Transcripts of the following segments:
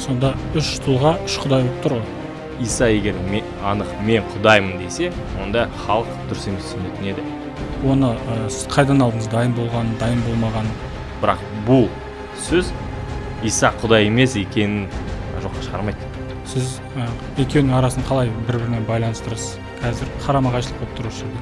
сонда үш тұлға, үш құдай болып тұр ғой. Иса егер анық мен құдаймын десе, онда халық дұрыс емес түсінетін еді. Оны сіз қайдан алдыңыз, дайын болған, дайын болмаған? Бірақ бұл сөз Иса құдай емес екенін жоққа шығармайды. Сіз екеуінің арасын қалай бір-бірімен байланыстырасыз? Қазір қарама-қайшылық болып тұр осы жерде.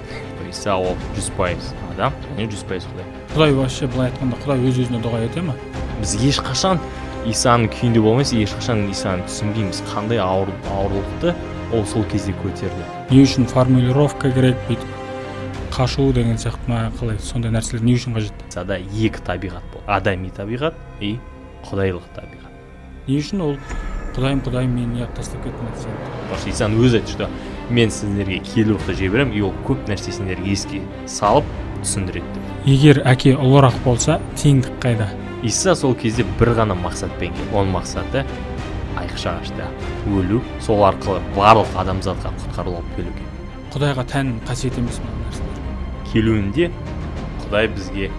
Иса ол 100% адам, және 100% құдай. Құдай вообще былай айтқанда Құдай өз-өзіне дұға ете ме? Біз ешқашан Исаның күйінде болмайсыз, ешқашан Исаны түсінбейміз. Қандай ауырлықты ол сол кезде көтерді. Не үшін формулировка керек, бүйтіп қашу деген сияқты ма, қалай сондай нәрселер не үшін қажет? Исада екі табиғат болды. Адами табиғат и құдайлық табиғат. Не үшін ол құдайым мені неғып тастап кеттің сен? Потому что Исаның өзі айтты, что мен сіздерге киелі рухты жіберемін, и ол көп нәрсе сендерге еске салып түсіндіреді. Егер әке ұлырақ болса, теңдік қайда? Иса сол кезде бір ғана мақсатпен келді. Оның мақсаты айқыш ағашта өлу, сол арқылы барлық адамзатқа құтқару алып келуге. Құдайға тән қасиет емес мына нәрселер. Келуінде Құдай бізге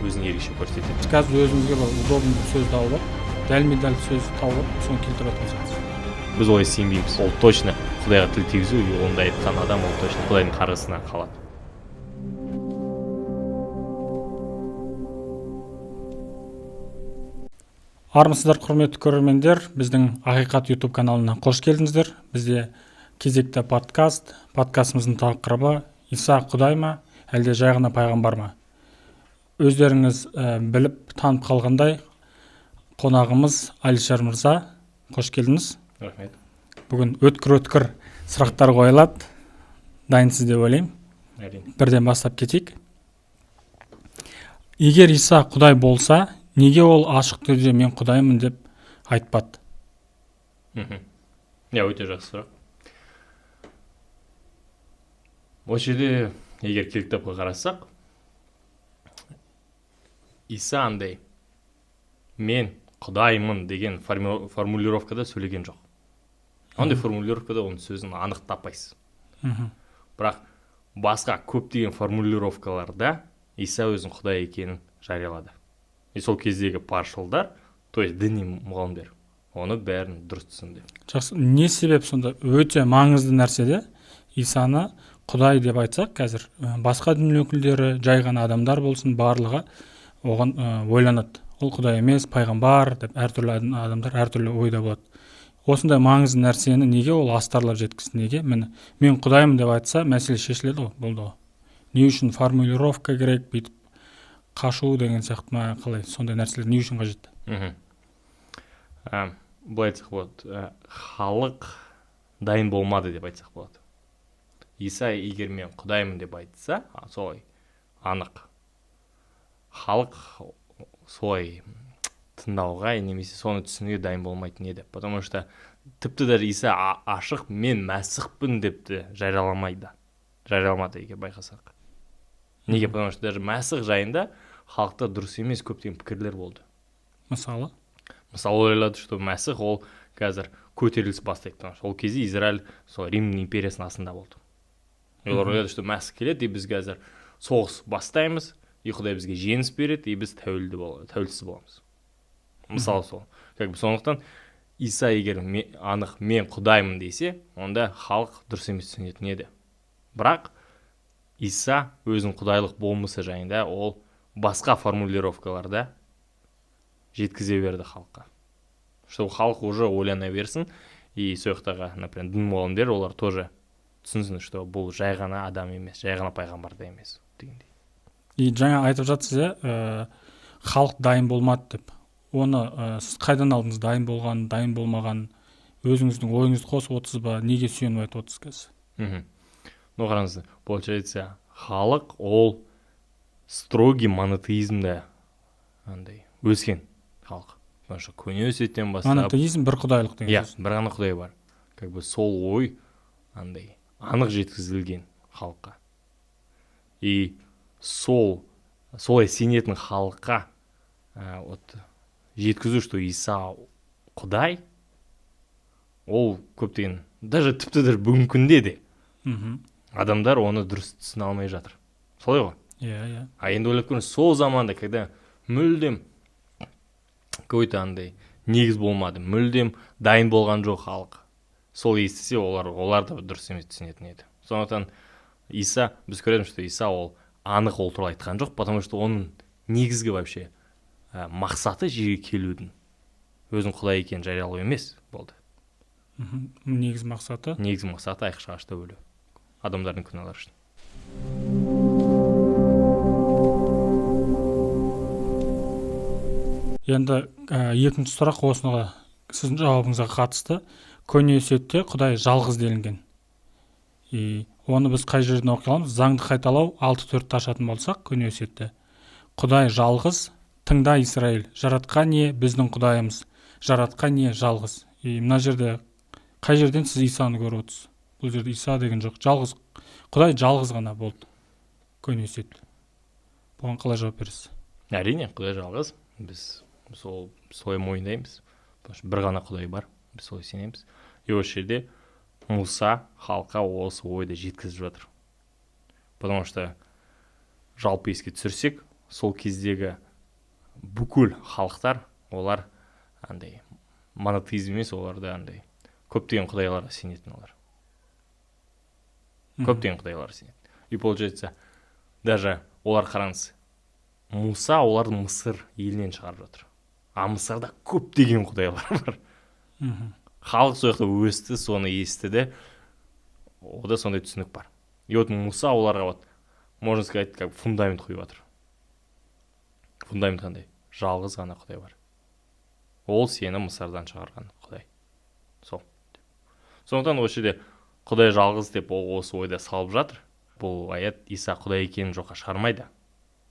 өзін ерекше көрсетеді. Қазір өзімізге бір удобный сөз тауып алып, дәлме-дәл сөз тауып алып, соны келтіріп отырсаңыз. Біз олай сенбейміз. Ол точно Құдайға тіл тигізу, онда айтқан адам ол точно Құдайдың қарғысына қалады. Армысыздар, құрметті көрермендер, біздің Ақиқат YouTube каналына қош келдіңіздер. Бізде кезекті подкастымыздың тақырыбы Иса Құдай ма, әлде жай ғана пайғамбар ма? Өздеріңіз біліп танып қалғандай, қонағымыз Алишер мырза, қош келдіңіз. Рахмет. Бүгін өткір сұрақтар қойылады. Дайынсыз деп ойлаймын. Әрине. Бірден бастап кетейік. Егер Иса Құдай болса, неге ол ашық түрде мен құдаймын деп айтпады? Өте жақсы сұрақ. Осы жерде егер кітапқа қарасақ, Иса андай мен құдаймын деген формулировкада сөйлеген жоқ. Ондай формулировкада оның сөзін анық таппайсыз. Бірақ басқа көптеген формулировкаларда Иса өзін құдай екенін жариялады. И сол кездегі паршылдар, то есть діни мұғалімдер, оны бәрін дұрыс түсінді. Жақсы, не себеп сонда? Өте маңызды нәрседе Исаны құдай деп айтсақ, қазір басқа дін өкілдері, жай ғана адамдар болсын, барлығы оған ойланады. Ол құдай емес, пайғамбар деп әртүрлі адамдар әртүрлі ойда болады. Осындай маңызды нәрсені неге ол астарлап жеткізді? Неге? Мен құдаймын деп айтса, мәселе шешіледі ғой, болды ғой. Не үшін формулировка керек, бүйтіп қашу деген сияқты ма, қалай сондай нәрселер не үшін қажет? Бұл айтсақ болады, халық дайын болмады деп айтсақ болады. Иса егер мен құдаймын деп айтса, солай анық. Халық солай тыңдауға, немесе соны түсінуге дайын болмайтын еді. Потому что тіпті даже Иса ашық мен мәсіхпін депті жарияламады егер байқасақ. Неге? Потому что даже мәсіх жайында халықта дұрыс емес көптеген пікірлер болды. Мысалы ойлады, что мәсіх ол қазір көтеріліс бастайды. Ол кезде Израиль сол Рим империясының астында болды. Олар ойлады, что мәсіх келеді, и біз қазір соғыс бастаймыз, и Құдай бізге жеңіс береді, и біз тәуелсіз боламыз. Мысалы сол. Сондықтан Иса егер анық мен құдаймын десе, онда халық дұрыс емес түсінетін еді. Бірақ Иса өзінің құдайлық болмысы жайында ол басқа формулировкаларда жеткізе берді халыққа. Что халық уже ойлана берсін, и сояқтағы, например, дін мұғалімдер олар тоже түсінсін, что бұл жай ғана адам емес, жай ғана пайғамбар да емес дегендей. И жаңа айтып жатсыз, халық дайын болмады деп. Оны сіз қайдан алдыңыз, дайын болған, дайын болмаған, өзіңіздің ойыңызды қосып отырсыз ба, неге сүйеніп айтып отырсыз қазір? Қараңыз, получается, халық ол строгий монотеизмде андай өскен халық. Потому что көне өсиеттен бастап монотеизм бір құдайлық деген сөз. Бір ғана құдай бар. Сол ой андай анық жеткізілген халыққа. И солай сенетін халыққа жеткізу, что Иса құдай, ол көптеген, даже тіпті бүгінгі күнде де адамдар оны дұрыс түсіне алмай жатыр. Солай ғой? Иә. А енді ойлап көріңіз, сол заманда, когда мүлдем какой-то андай негіз болмады, мүлдем дайын болған жоқ халық. Сол естісе олар да дұрыс емес түсінетін еді. Сондықтан Иса, біз көреміз, что Иса ол анық ол туралы айтқан жоқ, потому что оның негізгі вообще мақсаты жерге келудің өзін Құдай екенін жариялау емес болды. Негізгі мақсаты айқыш ағашта өлу, адамдардың күнәлары үшін. Енді екінші сұрақ осыға сіздің жауабыңызға қатысты. Көне өсиетте Құдай жалғыз делінген. Оны біз қай жерден оқи аламыз? Заңды қайталау 6:4 ашатын болсақ, көне өсиетте Құдай жалғыз, тыңда Израиль, жаратқан не біздің Құдайымыз, жаратқан не жалғыз. Мына жерде қай жерден сіз Исаны көріп отырсыз? Бұл жерде Иса деген жоқ, жалғыз. Құдай жалғыз ғана болды көне өсиетте. Бұған қалай жауап бересіз? Әрине, Құдай жалғыз. Біз солай мойындаймыз. Бір ғана Құдай бар, біз солай сенеміз. Осы жерде Муса халыққа осы ойды жеткізіп жатыр. Потому что жалпы еске түсірсек, сол кездегі бүкіл халықтар, олар андай монотеизм емес, оларда андай көптеген құдайларға сенетін олар. Көптеген құдайларға сенетін. И получается, даже олар қараңыз, Муса оларды Мысыр елінен шығарып жатыр. А Мысырда көптеген құдайлар бар. Халық сол жақта өсті, соны естіді. Ода сондай түсінік бар. И вот Муса оларға вот, можно сказать, как фундамент құйып жатыр. Фундамент қандай? Жалғыз ғана Құдай бар. Ол сені Мысырдан шығарған Құдай. Сол. Сондықтан осы жерде Құдай жалғыз деп осы ойда салып жатыр. Бұл аят Иса Құдай екенін жоққа шығармайды.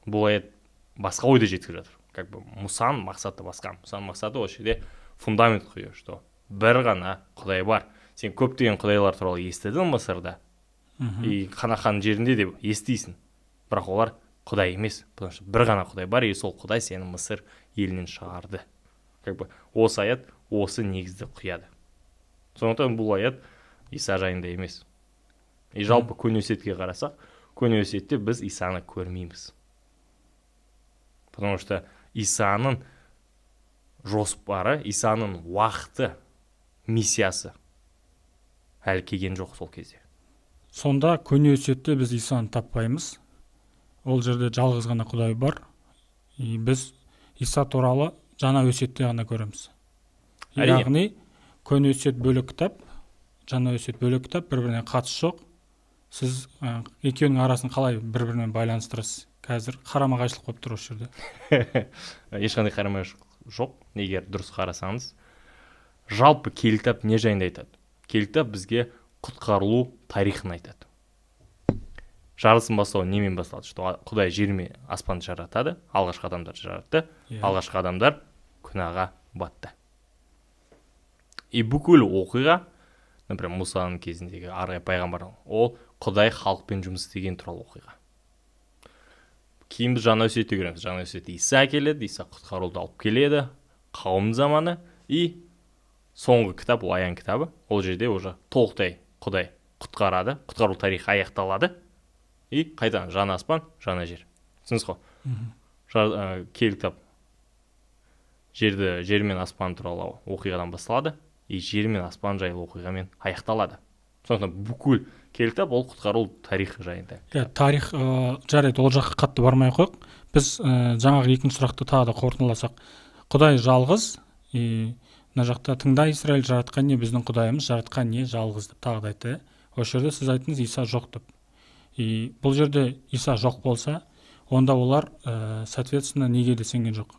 Бұл аят басқа ойды жеткізіп жатыр. Как бы Мусаның мақсаты басқа. Мусаның мақсаты осы жерде фундамент құю, что бір ғана Құдай бар. Сен көптеген құдайлар туралы естідің Мысырда. И Ханахан жерінде де естисің. Бірақ олар Құдай емес. Потому что бір ғана Құдай бар, и сол Құдай сені Мысыр елінен шығарды. Как бы осы аят осы негізді құяды. Сондықтан бұл аят Иса жайында емес. И жалпы көне өсиетке қарасақ, көне өсиетте біз Исаны көрмейміз. Потому что Исаның жоспары, Исаның уақыты, миссиясы әлі келген жоқ сол кезде. Сонда көне өсиетте біз Исаны таппаймыз. Ол жерде жалғыз ғана Құдай бар. И біз Иса туралы жаңа өсиетте ғана көреміз. Яғни көне өсиет бөлек кітап, жаңа өсиет бөлек кітап, бір-біріне қатысы жоқ. Сіз екеуінің арасын қалай бір-бірімен байланыстырасыз? Қазір қарама-қайшылық болып тұр осы жерде. Ешқандай қарама-қайшылық жоқ. Егер дұрыс қарасаңыз, жалпы киелі кітап не жайында айтады? Киелі кітап бізге құтқарылу тарихын айтады. Жарылыстың бастауы немен басталды? Құдай жер мен аспанды жаратады, алғашқы адамдар жаратты, алғашқы адамдар күнәға батты. И бүкіл оқиға, например, Мусаның кезіндегі арғы пайғамбар, ол Құдай халықпен жұмыс істеген туралы оқиға. Кейін біз жаңа өсиетте көреміз. Жаңа өсиетте Иса келеді, Иса құтқаруды алып келеді, қауым заманы, и соңғы кітап, ол аян кітабы, ол жерде уже толықтай Құдай құтқарады, құтқару тарихы аяқталады, и қайтадан жаңа аспан, жаңа жер. Түсінесіз ғой? Киелі кітап жер мен аспан туралы оқиғадан басталады, и жер мен аспан жайлы оқиғамен аяқталады. Сондықтан бүкіл киелі кітап ол құтқару тарихы жайында. Тарих жарайды, ол жаққа қатты бармай қойық. Біз жаңағы екінші сұрақты тағы да қорытындыласақ, Құдай жалғыз, мына жақта тыңда Израиль, жаратқан не біздің Құдайымыз, жаратқан не жалғыз деп тағы да айтты. Осы жерде сіз айттыңыз Иса жоқ деп. Бұл жерде Иса жоқ болса, онда олар соответственно неге де сенген жоқ?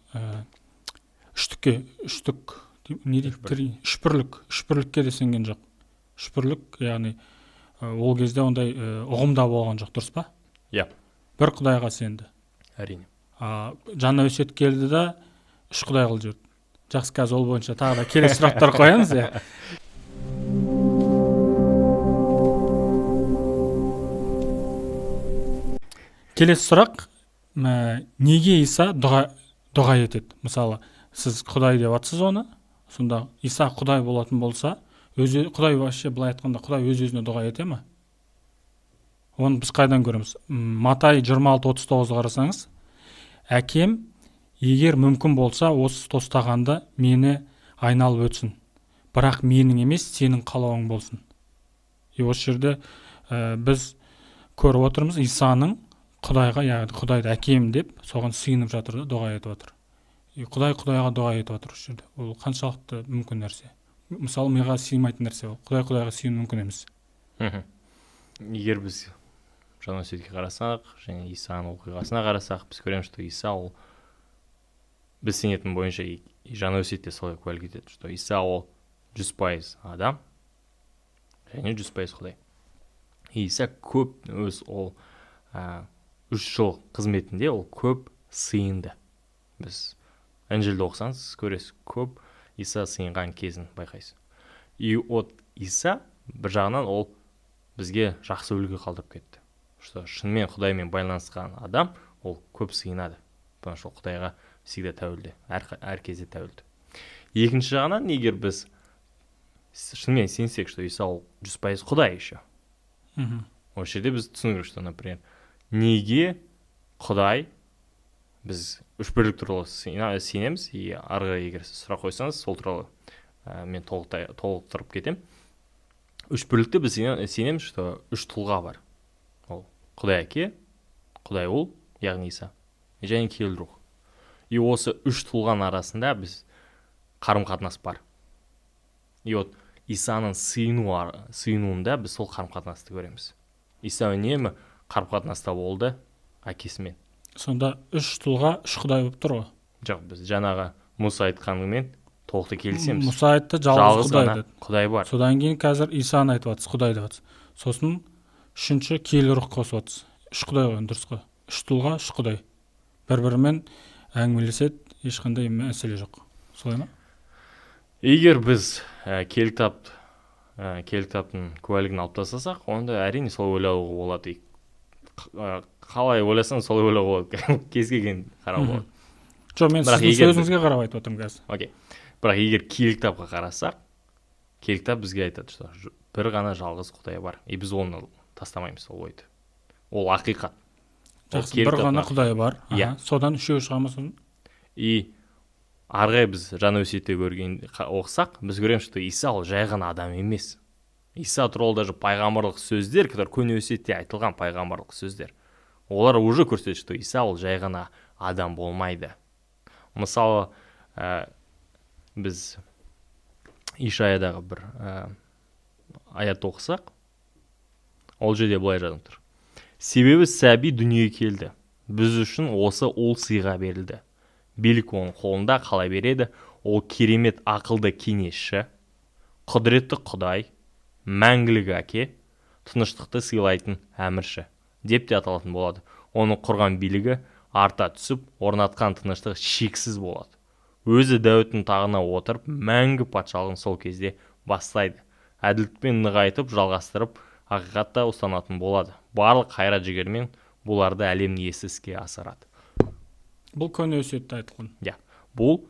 Үшбірлікке де сенген жоқ. Үшбірлік, яғни ол кезде ондай ұғымда болған жоқ, дұрыс па? Иә. Бір Құдайға сенді. Әрине. Жаңа өсиет келді да үш Құдай қылып жүрді. Жақсы, қазір ол бойынша тағы да келесі сұрақтар қоямыз. Келесі сұрақ, неге Иса дұға етеді? Мысалы, сіз Құдай деп атсыз оны, сонда Иса Құдай болатын болса, Құдай вообще былай айтқанда Құдай өз-өзіне дұға ете ме? Оны біз қайдан көреміз? Матай 26:39 қарасаңыз, әкем, егер мүмкін болса, осы тостағанды мені айналып өтсін, бірақ менің емес сенің қалауың болсын. И осы жерде біз көріп отырмыз, Исаның Құдайға, яғни Құдайды әкем деп соған сыйынып жатыр да, дұға етіп жатыр. И Құдайға дұға етіп жатыр осы жерде. Ол қаншалықты мүмкін нәрсе. Мысалы, миға сыймайтын нәрсе ол. Құдайға сыйыну мүмкін емес. Егер біз жаңа өсиетке қарасақ және Исаның оқиғасына қарасақ, біз көреміз, что Иса ол біз сенетін бойынша жаңа өсиетте солай куәлік етеді, что Иса ол 100% адам және 100% Құдай. Иса көп өз ол 3 жыл қызметінде ол көп сыйынды. Біз Інжілді оқысаңыз көресіз, көп Иса сыйынған кезін байқайсыз. И от Иса бір жағынан ол бізге жақсы үлгі қалдырып кетті. Что шынымен Құдаймен байланысқан адам ол көп сыйынады. Потому что Құдайға всегда тәуелді, әр кезде тәуелді. Екінші жағынан, егер біз шынымен сенсек, что Иса ол 100% Құдай еще. Осы жерде біз түсіну керек, что, например, неге Құдай, біз үшбірлік туралы сенеміз, и арғы егер сұрақ қойсаңыз, сол туралы мен толықтырып кетем. Үшбірлікте біз сенеміз, что 3 тұлға бар. Ол Құдай әке, Құдай ұл, яғни Иса, және киелі рух. И осы 3 тұлғаның арасында біз қарым-қатынас бар. И вот Исаның сыйынуында біз сол қарым-қатынасты көреміз. Иса үнемі қарым-қатынаста болды әкесімен. Сонда 3 тұлға 3 Құдай болып тұр ғой? Жоқ, біз жаңағы Мұса айтқанымен толықты келісеміз. Мұса айтты, жалғыз Құдай деді. Құдай бар. Содан кейін қазір Исаны айтып жатсыз, Құдай деп жатсыз. Сосын үшінші киелі рух қосып жатсыз. 3 Құдай ғой, дұрыс қой. 3 тұлға 3 Құдай. Бір-бірімен әңгімелеседі, ешқандай мәселе жоқ. Солай ма? Егер біз киелі кітаптың куәлігін алып тастасақ, онда әрине солай ойлауға болады. Қалай ойласаң, солай ойлауға болады. Кез келген қарау болады. Жоқ, мен сіздің сөзіңізге қарап айтып отырмын қазір. Окей. Бірақ егер киелі кітапқа қарасақ, киелі кітап бізге айтады, что бір ғана жалғыз Құдай бар. И біз оны тастамаймыз, ол ойды. Ол ақиқат. Жақсы, бір ғана Құдай бар. Содан үшеуі шыға ма содан? И арғай біз жаңа өсиетте оқысақ, біз көреміз, что Иса ол жай ғана адам емес. Иса туралы даже пайғамбарлық сөздер, которые көне өсиетте айтылған пайғамбарлық сөздер, олар уже көрсетеді, что Иса ол жай ғана адам болмайды. Мысалы, біз Ишаядағы бір аят оқысақ, ол жерде былай жазылып тұр. Себебі сәби дүниеге келді. Біз үшін осы ол сыйға берілді. Билік оның қолында қала береді. Ол керемет ақылды кеңесші, құдіретті Құдай, мәңгілік әке, тыныштықты сыйлайтын әмірші деп те аталатын болады. Оның құрған билігі арта түсіп, орнатқан тыныштық шексіз болады. Өзі Дәуіттің тағына отырып, мәңгі патшалығын сол кезде бастайды. Әділдікпен нығайтып, жалғастырып, ақиқатта ұстанатын болады. Барлық қайрат жігермен бұларды әлемнің иесі іске асырады. Бұл көне өсиетте айтылған. Бұл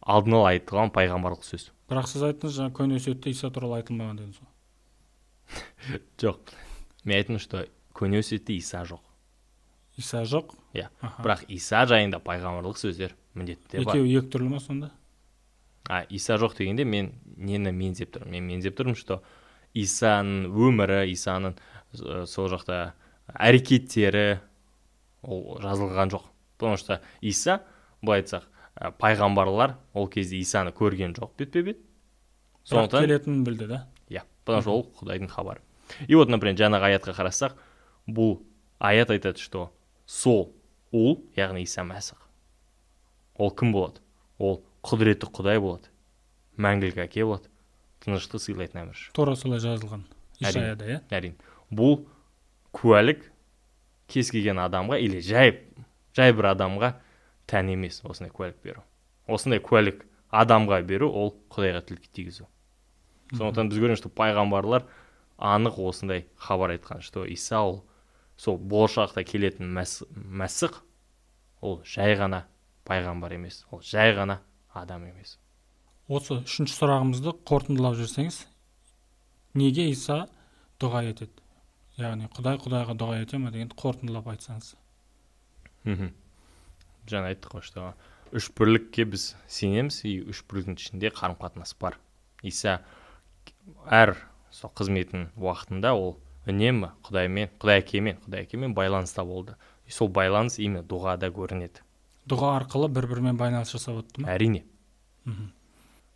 алдын ала айтылған пайғамбарлық сөз. Бірақ сіз айттыңыз, жаңа көне өсиетте Иса туралы айтылмаған дедіңіз ғой? Жоқ. Мен айттым, что көне өсиетте Иса жоқ. Иса жоқ? Бірақ Иса жайында пайғамбарлық сөздер міндетті бар. Екеуі екі түрлі ма сонда? Иса жоқ дегенде мен нені меңзеп тұрмын? Мен меңзеп тұрмын, что Исаның өмірі, Исаның сол жақта әрекеттері ол жазылған жоқ. Потому что Иса, былай айтсақ, пайғамбарлар ол кезде Исаны көрген жоқ бетпе-бет. Бірақ келетінін білді, да? Потому что ол Құдайдың хабары. И вот, например, жаңағы аятқа қарасақ, бұл аят айтады, что сол ол, яғни Иса Мәсіх. Ол кім болады? Ол құдіретті Құдай болады. Мәңгілік әке болады. Тыныштықты сыйлайтын әмірші. Тура солай жазылған Ишаяда, иә? Әрине. Бұл куәлік кез келген адамға или жай бір адамға тән емес осындай куәлік беру. Осындай куәлік адамға беру, ол Құдайға тіл тигізу. Сондықтан біз көреміз, что пайғамбарлар анық осындай хабар айтқан, что Иса ол сол болашақта келетін Мәсіх, ол жай ғана пайғамбар емес, ол жай ғана адам емес. Осы үшінші сұрағымызды қорытындылап жүрсеңіз, неге Иса дұға етеді? Яғни Құдайға дұға ете ме дегенді қорытындылап айтсаңыз. Жаңа айттық қой, что үш бірлікке біз сенеміз, и үш бірліктің ішінде қарым-қатынас бар. Иса әр сол қызметін уақытында ол үнемі Құдай әкемен байланыста болды. И сол байланыс именно дұғада көрінеді. Дұға арқылы бір-бірімен байланыс жасап отты ма? Әрине.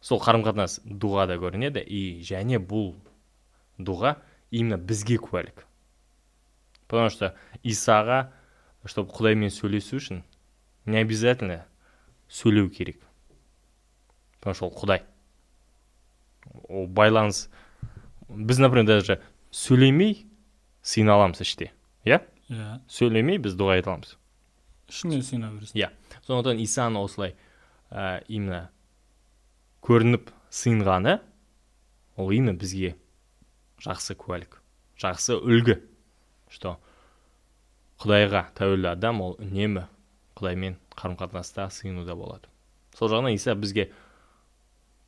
Сол қарым-қатынас дұғада көрінеді, и және бұл дұға именно бізге куәлік. Потому что Исаға, чтобы Құдаймен сөйлесу үшін, не обязательно сөйлеу керек. Потому что ол Құдай. Ол байланыс. Біз, например, даже сөйлемей сыйына аламыз іште. Иә? Сөйлемей біз дұға айта аламыз. Ішіңнен сыйына бересің. Иә. Сондықтан Исаны осылай именно көрініп сыйынғаны, ол именно бізге жақсы куәлік, жақсы үлгі. Что Құдайға тәуелді адам ол үнемі Құдаймен қарым-қатынаста сыйынуда болады. Сол жағынан Иса бізге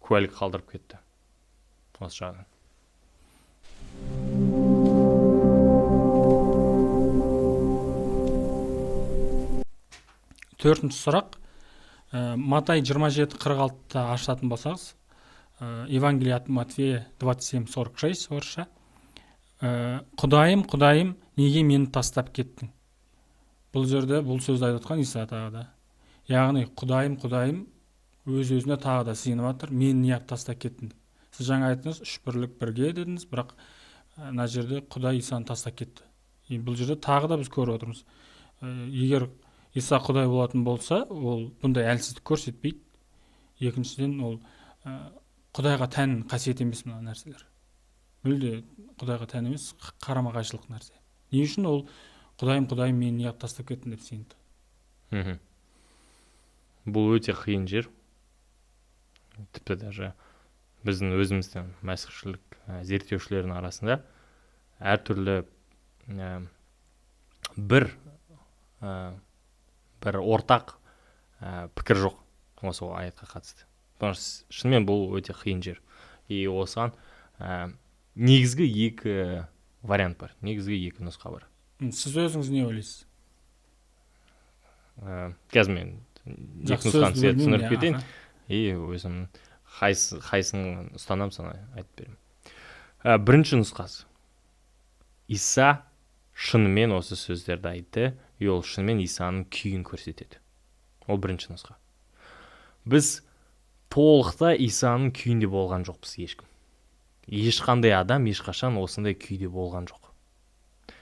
куәлік қалдырып кетті. Осы жағынан. Төртінші сұрақ. Матай 27:46-та ашатын болсаңыз, Евангелие от Матфея 27:46 орысша. Құдайым, Құдайым, неге мені тастап кеттің? Бұл жерде бұл сөзді айтып отқан Иса тағы да. Яғни Құдайым, Құдайым өз-өзіне тағы да сыйынып жатыр, мені неғып тастап кеттің? Сіз жаңа айттыңыз, үш бірлік бірге дедіңіз, бірақ мына жерде Құдай Исаны тастап кетті. Бұл жерде тағы да біз көріп отырмыз. Егер Иса Құдай болатын болса, ол бұндай әлсіздік көрсетпейді. Екіншіден, ол Құдайға тән қасиет емес мына нәрселер. Мүлде Құдайға тән емес, қарама-қайшылық нәрсе. Не үшін ол Құдайым, Құдайым, мені неғып тастап кеттің деп сыйынды? Бұл өте қиын жер. Тіпті даже біздің өзіміздің мәсіхшілік зерттеушілердің арасында әртүрлі бір ортақ пікір жоқ осы аятқа қатысты. Шынымен бұл өте қиын жер. И осыған негізгі екі вариант бар, негізгі екі нұсқа бар. Сіз өзіңіз не ойлайсыз? Қазір мен екі нұсқаны сізге түсіндіріп кетейін, и өзім қайсысын ұстанам sana айтып беремін. Бірінші нұсқасы. Иса шынымен осы сөздерді айтты, и ол шынымен Исаның күйін көрсетеді. Ол бірінші нұсқа. Біз толықта Исаның күйінде болған жоқпыз ешкім. Ешқандай адам ешқашан осындай күйде болған жоқ.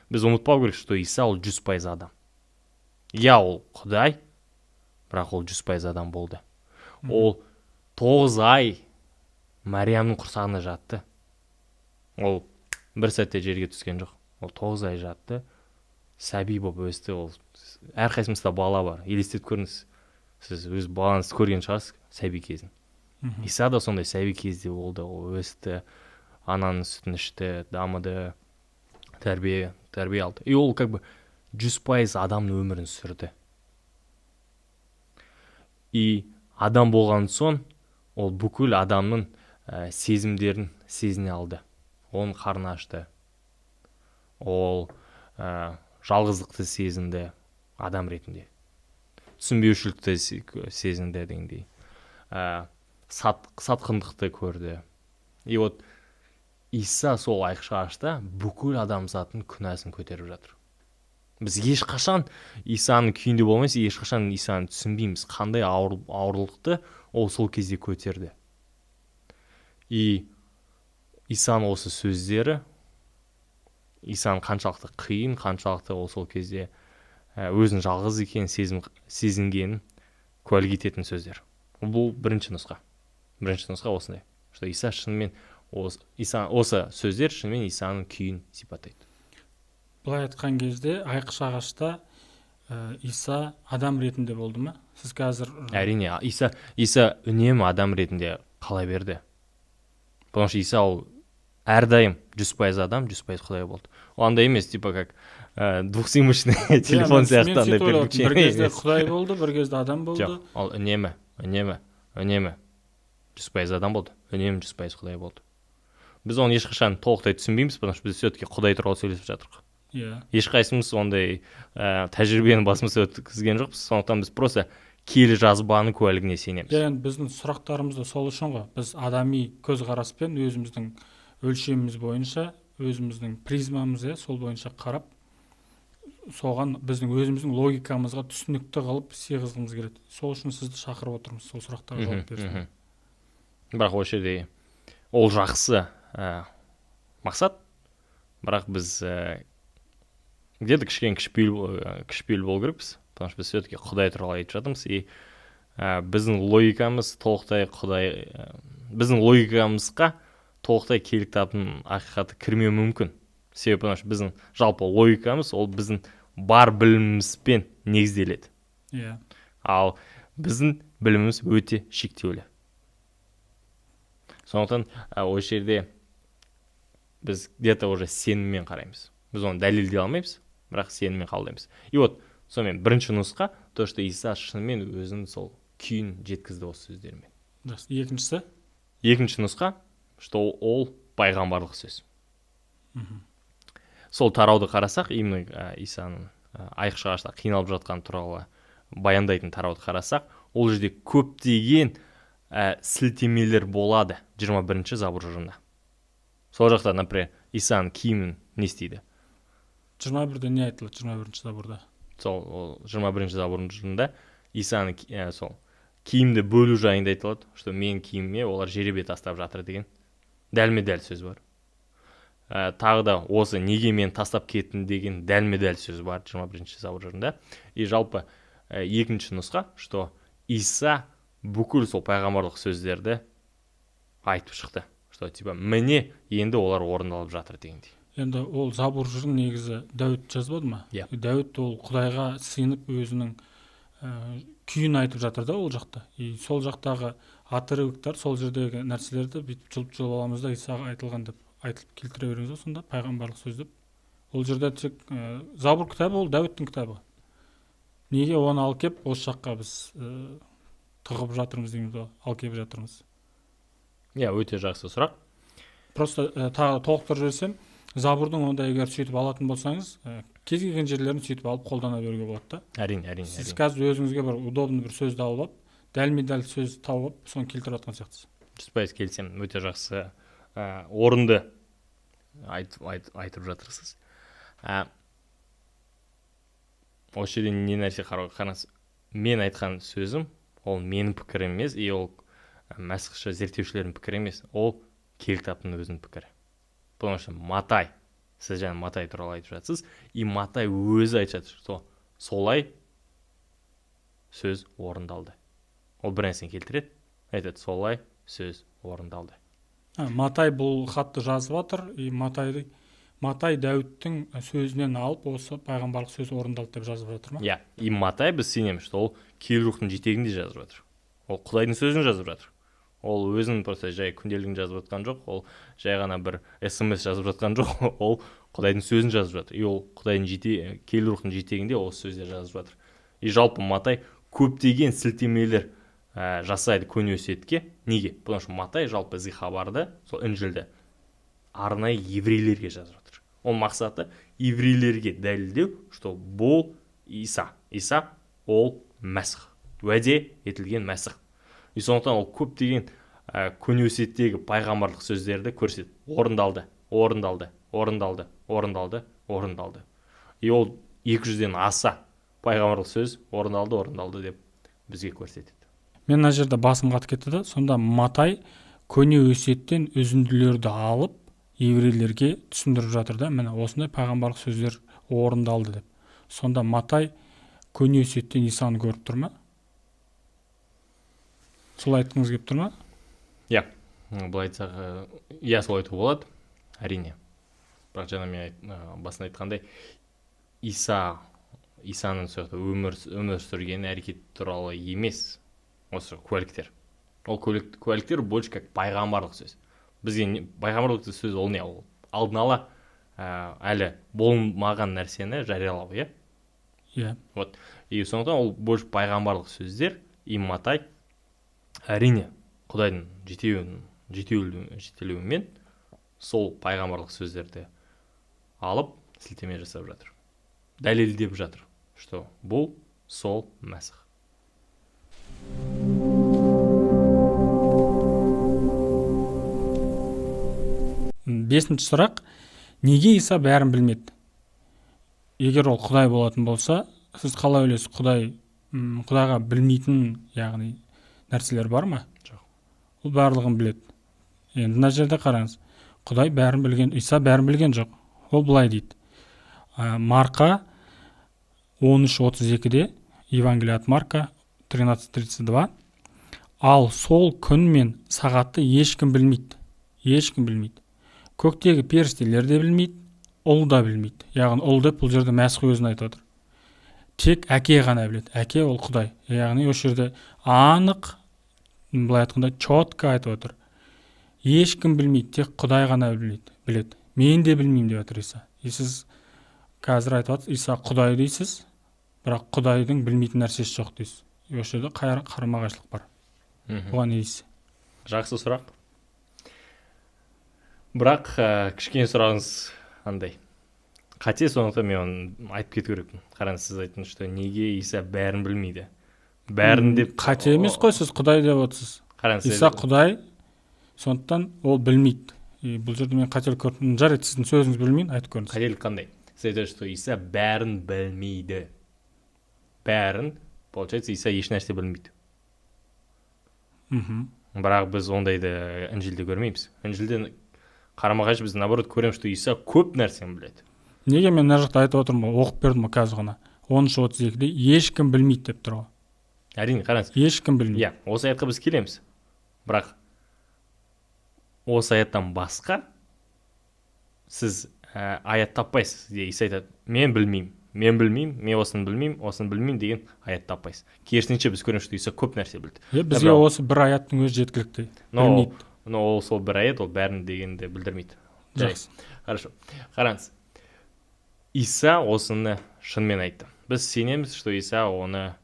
Біз ұмытпау керек, что Иса ол 100% адам. Я ол Құдай, бірақ ол 100% адам болды. Ол 9 ай Мариямның құрсағында жатты. Ол бір сәтте жерге түскен жоқ. Ол 9 ай жатты, сәби болып өсті. Ол әрқайсымызда бала бар. Елестетіп көріңіз, сіз өз балаңызды көрген шығарсыз сәби кезін. Иса да сондай сәби кезде болды. Ол өсті, ананың сүтін ішті, дамыды, тәрбие алды. И ол 100% адамның өмірін сүрді. И адам болған соң, ол бүкіл адамның сезімдерін сезіне алды. Оның қарны ашты. Ол жалғыздықты сезінді адам ретінде. Түсінбеушілікті сезінді дегендей. Сатқындықты көрді. И вот Иса сол айқша ашты, бүкіл адамзаттың күнәсін көтеріп жатыр. Біз ешқашан Исаның күйінде болмайыз, ешқашан Исаны түсінбейміз. Қандай ауырлықты ол сол кезде көтерді. И Исаның осы сөздері, Исаның қаншалықты қиын, қаншалықты ол сол кезде өзін жалғыз екенін сезінгенін куәлік ететін сөздер. Бұл бірінші нұсқа. Бірінші нұсқа осындай. Что Иса шынымен осы сөздер шынымен Исаның күйін сипаттайды. Бұлай айтқан кезде айқыш ағашта Иса адам ретінде болды ма? Сіз қазір... Әрине, Иса үнемі адам ретінде қала берді. Потому что Иса ол әрдайым 100% адам, 100% Құдай болды. Онда емес, типа как двухсимочный телефон сияқты андай переключение. Бір кезде Құдай болды, бір кезде адам болды. Жоқ, ол үнемі 100% адам болды. Үнемі 100% Құдай болды. Біз оны ешқашан толықтай түсінбейміз, потому что біз все-таки Құдай туралы сөйлесіп жатырмыз. Иә. Ешқайсымыз ондай тәжірибені басымызда өткізген жоқпыз. Сондықтан біз просто киелі жазбаны куәлігіне сенеміз. енді біздің сұрақтарымыз да сол үшін ғой. Біз адами көзқараспен өзіміздің өлшеміміз бойынша, өзіміздің призмамыз, сол бойынша қарап, соған біздің өзіміздің логикамызға түсінікті қылып сыйғызғымыз келеді. Сол үшін сізді шақырып отырмыз, сол сұрақтарға жауап берсін. Бірақ осы жерде ол жақсы мақсат, бірақ біз где-то кішкене кішіпейіл болу керекпіз, потому что біз все-таки Құдай туралы айтып жатырмыз, и біздің логикамыз толықтай біздің логикамызға толықтай киелі кітаптың ақиқаты кірмеуі мүмкін. Себебі потому что біздің жалпы логикамыз ол біздің бар білімімізбен негізделеді. Иә. Ал біздің біліміміз өте шектеулі. Сондықтан осы жерде біз где-то уже сеніммен қараймыз. Біз оны дәлелдей алмаймыз, бірақ сеніммен қабылдаймыз. И вот сонымен бірінші нұсқа, то, что Иса шынымен өзінің сол күйін жеткізді осы сөздермен. Екіншісі? Екінші нұсқа, что ол пайғамбарлық сөз. Сол тарауды қарасақ, именно Исаның айқыш ағашта қиналып жатқан туралы баяндайтын тарауды қарасақ, ол жерде көптеген сілтемелер болады 21-ші забур жырында. Сол жақта, например, Исаның киімін не істейді? 21-де не айтылады 21-ші забурда? Сол 21-ші забурдың жырында Исаның сол киімді бөлу жайында айтылады, что мен киіміме олар жеребе тастап жатыр деген дәлме-дәл сөз бар. Тағы да осы неге мен тастап кеттім деген дәлме-дәл сөз бар 21-ші забур жырында. И жалпы екінші нұсқа, что Иса бүкіл сол пайғамбарлық сөздерді айтып шықты. Что типа міне енді олар орындалып жатыр дегендей. Енді ол забур жырын негізі Дәуіт жазбады ма? Иә. Дәуіт ол Құдайға сыйынып өзінің күйін айтып жатыр да ол жақта. И сол жақтағы отрывоктар, сол жердегі нәрселерді бүйтіп жұлып аламыз да Исаға айтылған деп айтылып келтіре береміз, сонда пайғамбарлық сөз деп. Ол жерде тек забур кітабы ол Дәуіттің кітабы. Неге оны алып кеп осы жаққа біз тығып жатырмыз дейміз ғой, алып келіп жатырмыз. Иә, өте жақсы сұрақ. Просто тағы толықтырып жіберсем, забурдың онда егер сөйтіп алатын болсаңыз, кез келген жерлерін сөйтіп алып қолдана беруге болады да. Әрине. Сіз қазір өзіңізге бір удобный бір сөзді алып алып, дәлме-дәл сөз тауып, соны келтіріп жатқан сияқтысыз. 100% келісемін, өте жақсы орынды айтып жатырсыз. Осы жерде не нәрсе қараңыз, мен айтқан сөзім, ол менің пікірім емес, и ол мәсіхші зерттеушілердің пікірі емес, ол киелі кітаптың өзінің пікірі. Потому что Матай, сіз жаңа Матай туралы айтып жатсыз, и Матай өзі айтып жатыр, что солай сөз орындалды. Ол бір нәрсені келтіреді, айтады, солай сөз орындалды. Матай бұл хатты жазып жатыр, и Матай Дәуіттің сөзінен алып, осы пайғамбарлық сөз орындалды деп жазып жатыр ма? Иә, и Матай біз сенеміз, что ол киелі рухтың жетегінде жазып жатыр. Ол Құдайдың сөзін жазып жатыр. Ол өзінің просто жай күнделігін жазып жатқан жоқ, ол жай ғана бір SMS жазып жатқан жоқ, ол Құдайдың сөзін жазып жатыр. И ол Құдайдың киелі рухтың жетегінде осы сөздер жазып жатыр. И жалпы Матай көптеген сілтемелер жасайды көне өсиетке. Неге? Потому что Матай жалпы хабарды, сол Інжілді арнайы еврейлерге жазып жатыр. Ол мақсаты еврейлерге дәлелдеу, что бұл Иса ол Мәсіх, уәде етілген Мәсіх. И сондықтан ол көптеген көне өсиеттегі пайғамбарлық сөздерді көрсетеді. Орындалды. И ол 200-ден аса пайғамбарлық сөз орындалды деп бізге көрсетеді. Мен мына жерде басым қатып кетті да, сонда Матай көне өсиеттен үзінділерді алып, еврейлерге түсіндіріп жатыр да, міне осындай пайғамбарлық сөздер орындалды деп. Сонда Матай көне өсиеттен Исаны көріп тұр ма? Солай айтқыңыз келіп тұр ма? Иә, былай айтсақ, иә, солай айтуға болады, әрине. Бірақ жаңа мен басында айтқандай, Исаның сояқта өмір сүрген әрекет туралы емес, осы куәліктер. Ол куәліктер больше как пайғамбарлық сөз. Бізге пайғамбарлық сөз ол не? Ол алдын ала әлі болмаған нәрсені жариялау, иә? Иә. Вот. И сондықтан ол больше пайғамбарлық сөздер, и Матай әрине Құдайдың жетелеуімен сол пайғамбарлық сөздерді алып сілтеме жасап жатыр. Дәлелдеп жатыр, что бұл сол Мәсіх. Бесінші сұрақ: неге Иса бәрін білмеді? Егер ол Құдай болатын болса, сіз қалай ойлайсыз, Құдайға білмейтін, яғни нәрселер бар ма? Жоқ. Ол барлығын біледі. Енді мына жерде қараңыз. Құдай бәрін білген, Иса бәрін білген жоқ. Ол былай дейді. Марқа 13:32-де, Евангелие от Марка 13:32. Ал сол күн мен сағатты ешкім білмейді. Ешкім білмейді. Көктегі періштелер де білмейді, ұл да білмейді. Яғни ұл деп бұл жерде Мәсіх өзін айтып отыр. Тек әке ғана біледі. Әке ол Құдай. Яғни осы жерде анық, былай айтқанда четко айтып отыр. Ешкім білмейді, тек Құдай ғана біледі. Мен де білмеймін деп отыр Иса. Сіз қазір айтып отсыз, Иса Құдай дейсіз, бірақ Құдайдың білмейтін нәрсесі жоқ дейсіз. Осы жерде қарама-қайшылық бар. Бұған не дейсіз? Жақсы сұрақ. Бірақ кішкене сұрағыңыз андай қате, сондықтан мен оны айтып кету керекпін. Қараңыз, сіз айттыңыз, что неге Иса бәрін білмейді? Бәрін деп қате емес қой, сіз Құдай деп отырсыз. Қараңыз, Иса Құдай, сондықтан ол білмейді. Бұл жерде мен қателік көрдім. Жарайды, сіздің сөзіңіз білмеймін, айтып көріңіз. қателік қандай? Сіз айтасыз, что Иса бәрін білмейді. Бәрін, получается, Иса еш нәрсе білмейді. Бірақ біз ондайды Інжілде көрмейміз. Інжілде қарама-қайшы біз наоборот көреміз, что Иса көп нәрсені біледі. Неге мен мына жақта айтып отырмын, оқып бердім қазір ғана. 13:32-де ешкім білмейді деп тұр ғой. Әрине, қараңыз. Ешкім білмейді. Осы аятқа біз келеміз. Бірақ осы аяттан басқа сіз аят таппайсыз. Иса айтады, мен білмеймін, мен осыны білмеймін деген аят таппайсыз. Керісінше біз көреміз, что Иса көп нәрсе білді. Бізге осы бір аяттың өзі жеткілікті. Білмейді. Ол сол бір аят, ол бәрін дегенді білдірмейді. Жақсы. Хорошо. Қараңыз. Иса осыны шынымен айтты. Біз сенеміз, что Иса оны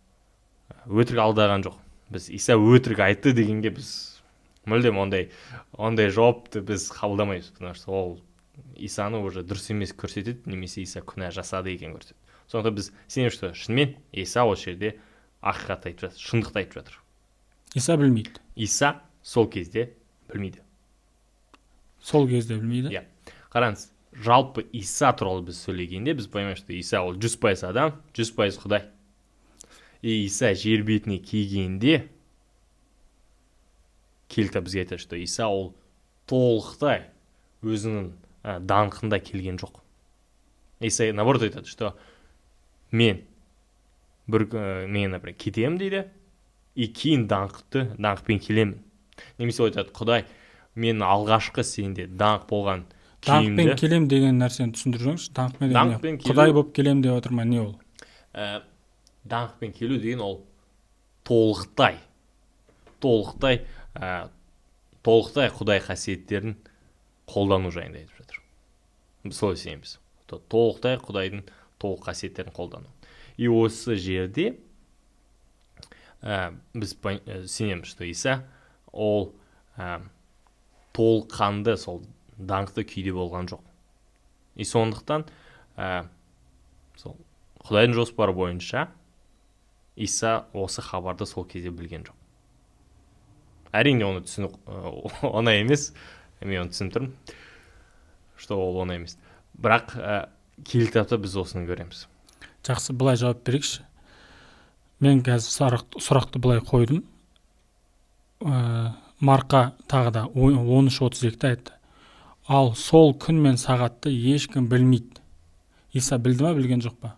өтірік алдаған жоқ. Біз Иса өтірік айтты дегенге біз мүлдем ондай жауапты біз қабылдамаймыз, потому что ол Исаны уже дұрыс емес көрсетеді, немесе Иса күнә жасады екен көрсетеді. Сондықтан біз сенеміз, что шынымен Иса осы жерде ақиқат айтып жатыр, шындықты айтып жатыр. Иса білмейді. Иса сол кезде білмейді. Сол кезде білмейді? Иә. Қараңыз, жалпы Иса туралы біз сөйлегенде біз понимаем, что Иса ол 100% адам, 100% Құдай. И Иса жер бетіне келгенде келді бізге айтады, что Иса ол толықтай өзінің даңқында келген жоқ. Иса наоборот айтады, что мен например, кетемін дейді, и кейін даңқпен келемін. Немесе айтады, Құдай, мен алғашқы сенде даңқ болған киімді... Даңқпен келем деген нәрсені түсіндіріп жүріңізші. Даңқпен келу... Құдай болып келем деп отырма, не ол? Даңқпен келу деген ол толықтай Құдай қасиеттерін қолдану жайында айтып жатыр. Біз солай сенеміз. Толықтай Құдайдың толық қасиеттерін қолдану. И осы жерде біз сенеміз, что Иса ол толыққанды сол даңқты күйде болған жоқ. И сондықтан сол Құдайдың жоспары бойынша Иса осы хабарды сол кезде білген жоқ. Әрине оны түсіну оңай емес, мен оны түсініп тұрмын, что ол оңай емес. Бірақ киелі кітапта біз осыны көреміз. Жақсы, былай жауап берейікші. Мен қазір сұрақты былай қойдым. Марқа тағы да 13:32-де айтты. Ал сол күн мен сағатты ешкім білмейді. Иса білді ма, білген жоқ па?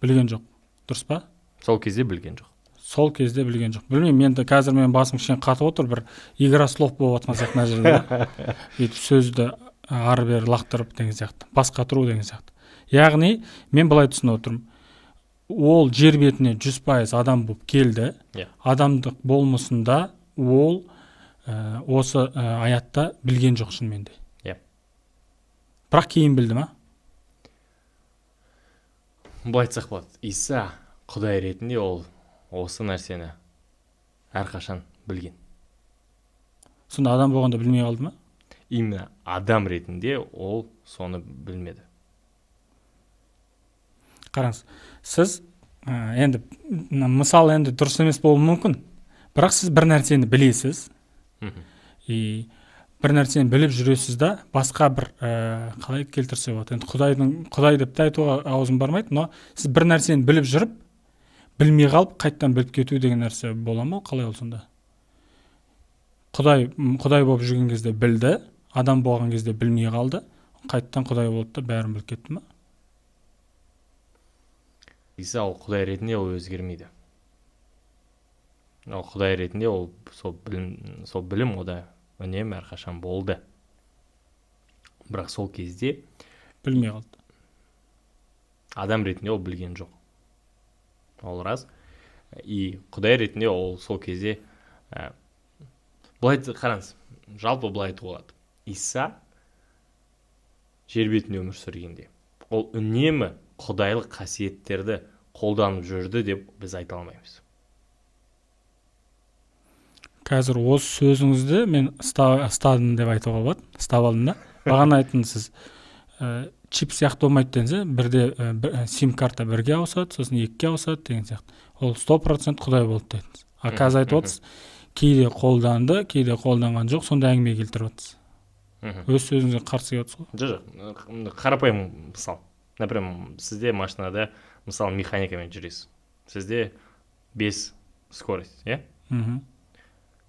Білген жоқ. Дұрыс па? Сол кезде білген жоқ. Сол кезде білген жоқ. Білмеймін, енді қазір мен басым кішкене қатып отыр, бір игра слов болып жатқан сияқты мына жерде. Бүйтіп сөзді ары-бері лақтырып деген сияқты, басқа тұру деген сияқты. Яғни мен былай түсініп отырмын. Ол жер бетіне 100% адам болып келді. Адамдық болмысында ол осы аятта білген жоқ шынымен де. Бірақ кейін білді ма? Былай айтсақ болады. Иса Құдай ретінде ол осы нәрсені әрқашан білген. Сонда адам болғанда білмей қалды ма? Именно адам ретінде ол соны білмеді. Қараңыз, сіз енді мысал енді дұрыс емес болуы мүмкін, бірақ сіз бір нәрсені білесіз, Мгм. и бір нәрсені біліп жүресіз да, басқа бір қалай келтірсе болады, енді құдай деп те айтуға аузым бармайды, но сіз бір нәрсені біліп жүріп, білмей қалып қайттан біліп кету деген нәрсе бола ма, қалай ол сонда? Құдай болып жүрген кезде білді, адам болған кезде білмей қалды, қайттан құдай болды да бәрін біліп кетті ма? Иса ол құдай ретінде ол өзгермейді. Ол құдай ретінде ол сол білім ода үнемі әрқашан болды. Бірақ сол кезде Білмей қалды. адам ретінде ол білген жоқ. Ол рас. И құдай ретінде ол сол кезде былай қараңыз, жалпы былай айтуға болады. Иса жер бетінде өмір сүргенде ол үнемі құдайлық қасиеттерді қолданып жүрді деп біз айта алмаймыз. Қазір осы сөзіңізді мен ұстадым деп айтуға болады. Ұстап алдым да. Бағана айттыңыз сіз, чип сияқты болмайды дедіңіз, бірде сим карта бірге ауысады, сосын екіге ауысады деген сияқты. Ол 100% құдай болды дедіңіз. А қазір айтып отырсыз, кейде қолданды, кейде қолданған жоқ, сонда әңгіме келтіріп отырсыз. Өз сөзіңізге қарсы келіп отырсыз ғой. Жоқ, қарапайым мысал. Например, сізде машинада, мысалы, механикамен жүресіз. Сізде 5 скорость, иә?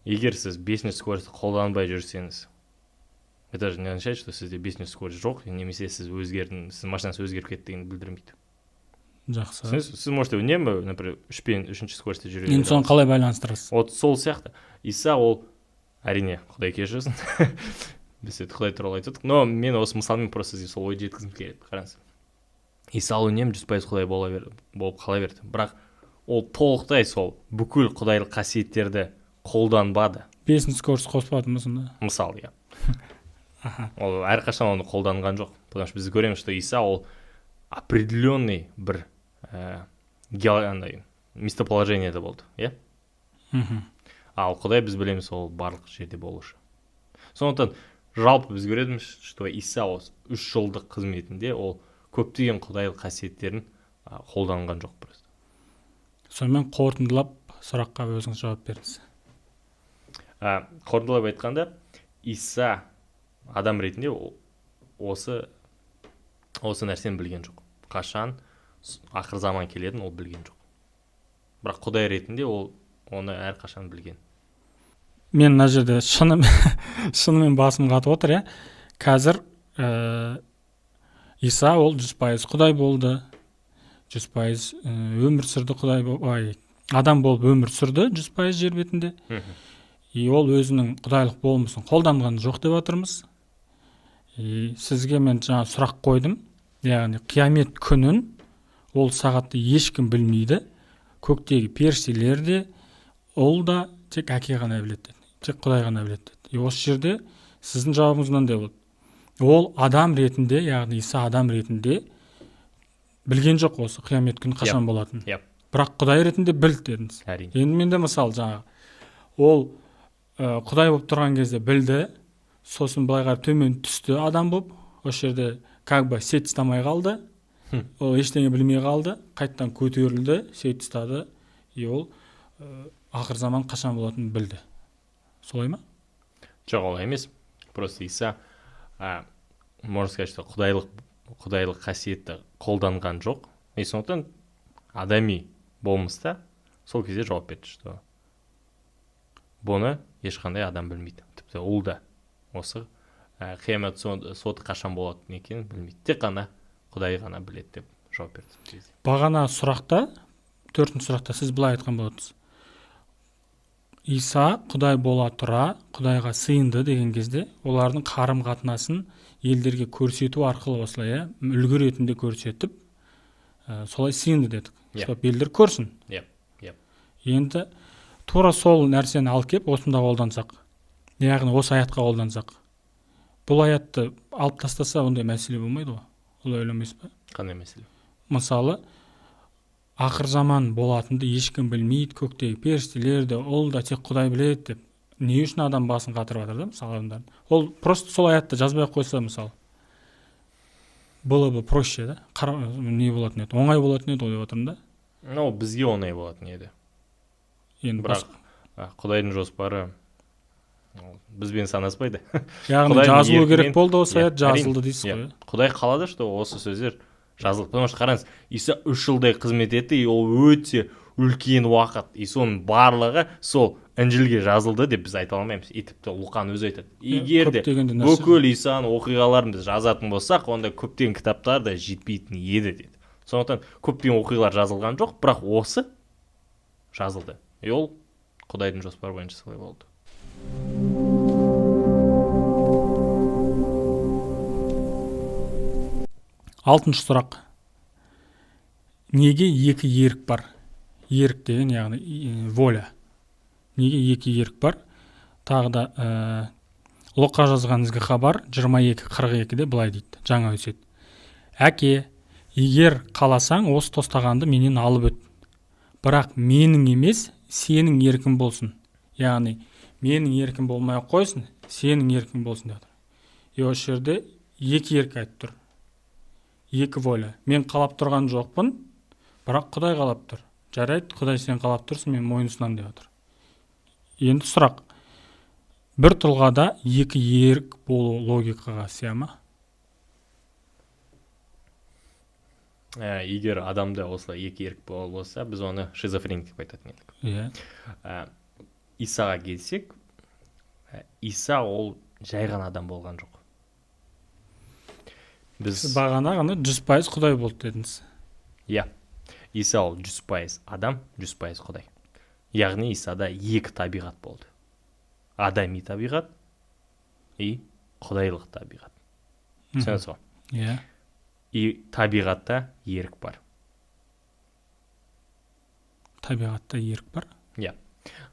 Егер сіз 5-ші скоростьті қолданбай жүрсеңіз, это же не означает, что сізде 5-ші скорость жоқ, немесе сіз машинасы өзгеріп кеттігін білдірмейді. Жақсы. Сіз можете үнемі, например, 3-ші скоростьте жүре. Енді соны қалай байланыстырасыз? Вот сол сияқты. Иса ол әрине Құдай кешірсін. Біз Құдай туралы айтып отырмық, но мен осы мысалмен просто сізге сол ойды жеткізгім келеді. Қараңыз. Иса ол үнемі 100% Құдай болып қала берді. Бірақ ол толықтай сол бүкіл құдайлық қасиеттерді қолданбады. 5-ші скорость қоспады ма сонда? Мысалы, иә. Ол әрқашан оны қолданған жоқ. Потому что біз көреміз, что Иса ол определенный бір местоположениеде болды, иә? Ал Құдай біз білеміз, ол барлық жерде болушы. Сондықтан жалпы біз көреміз, что Иса осы 3 жылдық қызметінде ол көптеген құдайлық қасиеттерін қолданған жоқ просто. Сонымен қорытындылап сұраққа өзіңіз жауап беріңіз. Қорытындылап айтқанда, Иса адам ретінде осы нәрсені білген жоқ. Қашан ақыр заман келетін ол білген жоқ. Бірақ Құдай ретінде ол оны әрқашан білген. Мен мына жерде шынымен басым қатып отыр, иә. Қазір Иса ол 100% Құдай болды, 100% өмір сүрді, адам болып өмір сүрді 100% жер бетінде. И ол өзінің құдайлық болмысын қолданған жоқ деп жатырмыз. И сізге мен жаңа сұрақ қойдым. Яғни қиямет күнін ол сағатты ешкім білмейді. Көктегі періштелер де, ол да тек әке ғана біледі, тек Құдай ғана біледі. И осы жерде сіздің жауабыңыз мынандай болды. Ол адам ретінде, яғни Иса адам ретінде білген жоқ осы қиямет күні қашан болатын. Бірақ Құдай ретінде білді дедіңіз. Енді менде мысалы жаңа ол Құдай болып тұрған кезде білді, сосын былай қарап төмен түсті адам болып, осы жерде как бы сет ұстамай қалды, ол ештеңе білмей қалды, қайттан көтерілді, сет ұстады, и ол ақыр заман қашан болатынын білді. Солай ма? Жоқ, олай емес. Просто Иса, можно сказать, что құдайлық қасиетті қолданған жоқ. И сондықтан адами болмыста сол кезде жауап берді, что бұны ешқандай адам білмейді. Тіпті ол да осы қиямет соты қашан болатын екенін білмейді. Тек қана Құдай ғана біледі деп жауап берді. Бағана сұрақта, 4-ші сұрақта сіз былай айтқан болатынсыз. Иса Құдай бола тұра, Құдайға сыйынды деген кезде, олардың қарым-қатынасын елдерге көрсету арқылы осылай, үлгі ретінде көрсетіп, солай сыйынды дедік. Щоб елдер көрсін. Енді тура сол нәрсені алып кеп осында қолдансақ, яғни осы аятқа қолдансақ, бұл аятты алып тастаса ондай мәселе болмайды ғой. Олай ойламайсыз ба? Қандай мәселе? Мысалы, ақыр заман болатынды ешкім білмейді, көктегі періштелерді, ол да тек Құдай біледі деп. Не үшін адам басын қатырып жатыр да, мысалы адамдар. Ол просто сол аятты жазбай қойса, мысалы, было бы проще, да? Не болатын еді? Оңай болатын еді, деп отырмын да. Бізге оңай болатын еді. Енді Құдайдың жоспары бізбен санаспайды. Яғни Құдайдың жазылу еркімен- керек болды, осы Иә, аят жазылды әрине. дейсіз Иә. ғой. Құдай қалады, что осы сөздер жазылды. Потому что қараңыз, Иса 3 жылдай қызмет етті, и ол өте үлкен уақыт. И соның барлығы сол Інжілге жазылды деп біз айта алмаймыз. И тіпті Луқан өзі айтады. Егер де көптеген нәрсе- бүкіл Исаның оқиғаларын біз жазатын болсақ, онда көптеген кітаптар да жетпейтін еді деді. Сондықтан көптеген оқиғалар жазылған жоқ, бірақ осы жазылды. И ол Құдайдың жоспары бойынша солай болды. Алтыншы сұрақ. Неге екі ерік бар? Ерік деген яғни воля. Неге екі ерік бар? Тағы да Луқа жазған ізгі хабар 22:42-де былай дейді, жаңа өсет. Әке, егер қаласаң, осы тостағанды менен алып өт. Бірақ менің емес, сенің еркін болсын. Яғни, менің еркін болмай қойсын, сенің еркін болсын деді. И осы жерде екі ерік айтып тұр. Екі воля. Мен қалап тұрған жоқпын, бірақ Құдай қалап тұр. Жарайды, Құдай сен қалап тұрсың, мен мойынсынам деп отыр. Енді сұрақ. Бір тұлғада екі ерік болу логикаға сыя ма? Егер адамда осылай екі ерік болса, біз оны шизофреник деп айтатын едік. Иә. Исаға келсек, Иса ол жай ғана адам болған жоқ. Сіз бағана ғана 100% Құдай болды дедіңіз. Иә. Иса ол 100% адам, 100% Құдай. Яғни Исада екі табиғат болды. Адами табиғат и Құдайлық табиғат. Түсінесіз ғой? Иә. И табиғатта ерік бар. Табиғатта ерік бар? Иә.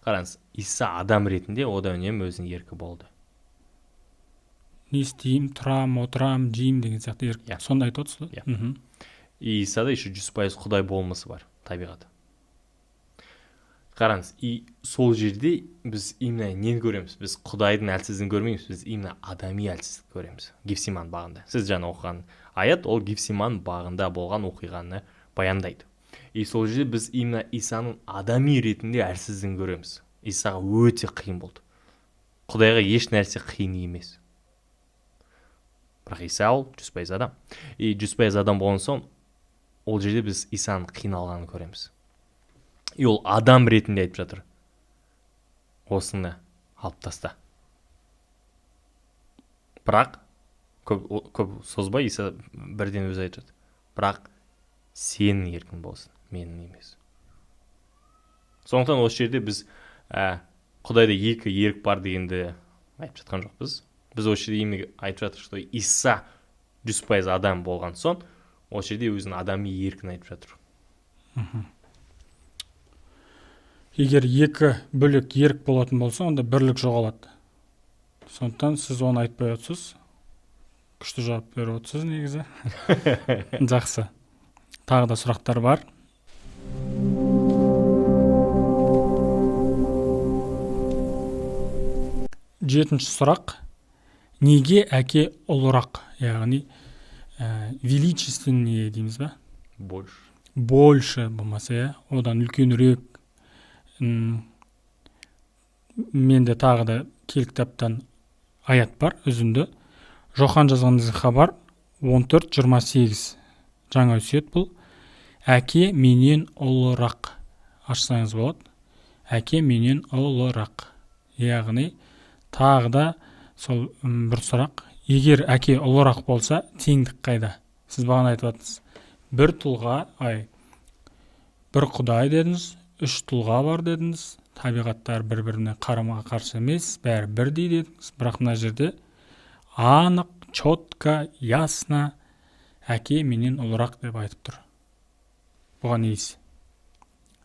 Қараңыз, Иса адам ретінде ода үнемі өзінің еркі болды. Не істеймін, тұрам, отырам, жеймін деген сияқты ерік. Иә. Сонда айтып отырсыз ғой? Иә. И Исада еще 100% Құдай болмысы бар, табиғаты. Қараңыз, и сол жерде біз именно нені көреміз? Біз Құдайдың әлсіздігін көрмейміз, біз именно адами әлсіздік көреміз. Гефсиман бағында. Сіз жаңа оқыған аят, ол Гефсиман бағында болған оқиғаны баяндайды. И сол жерде біз именно Исаның адами ретінде әлсіздігін көреміз. Исаға өте қиын болды. Құдайға еш нәрсе қиын емес. Бірақ Иса ол 100% адам. И 100% адам болған соң, ол жерде біз Исаның қиналғанын көреміз. И ол адам ретінде айтып жатыр. Осыны алып таста. Бірақ көп созбай Иса бірден өзі айтып жатыр. Бірақ сенің еркің болсын, менің емес. Сондықтан осы жерде біз Құдайда екі ерік бар дегенді айтып жатқан жоқпыз. Біз осы жерде именно айтып жатыр, что Иса 100% адам болған соң, осы жерде өзінің адами еркін айтып жатыр. Егер екі бөлек ерік болатын болса, онда бірлік жоғалады. Сондықтан сіз оны айтпай отырсыз. Күшті жауап беріп отырсыз негізі. Жақсы. Тағы да сұрақтар бар. Жетінші сұрақ. Неге әке ұлырақ? Яғни величественнее дейміз ба? Больше болмаса, одан үлкенірек. Менде тағы да кел кітаптан аят бар, үзінді. Жохан жазған хабар 14:28. Жаңа өсиет бұл. Әке менен ұлырақ. Ашсаңыз болады. Әке менен ұлырақ. Яғни тағы да сол бір сұрақ. Егер әке ұлырақ болса, теңдік қайда? Сіз бағана айтып жатсыз. Бір тұлға, бір Құдай дедіңіз, 3 тұлға бар дедіңіз. Табиғаттар бір-біріне қарама қарсы емес, бәрі бірдей дедіңіз. Бірақ мына жерде анық, четко, ясно әке менен ұлырақ деп айтып тұр. Бұған нейсіз?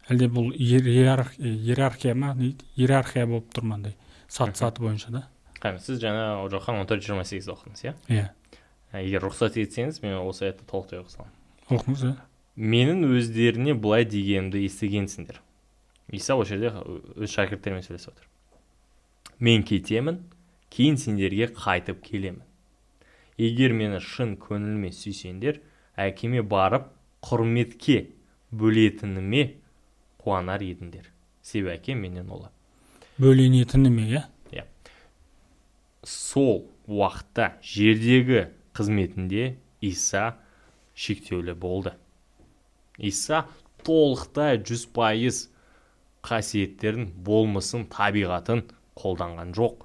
Әлде бұл иерархия ма? Иерархия болып тұрмандай. Саты бойынша да? Сіз жаңа Жохан 14:28 оқыңыз, иә? Иә. Егер рұқсат етсеңіз, мен осы аятты толықтай оқысам. Оқыңыз, иә? Менің өздеріне былай дегенімді естігенсіңдер. Иса осы жерде өз шәкірттерімен сөйлесіп отыр. Мен кетемін, кейін сендерге қайтып келемін. Егер мені шын көңіліме сүйсеңдер, әкеме барып құрметке бөлетініме қуанар едіңдер. Себебі әке менен ұлы. бөленетіні ме, иә? Сол уақытта жердегі қызметінде Иса шектеулі болды. Иса толықтай 100% қасиеттерін, болмысын, табиғатын қолданған жоқ.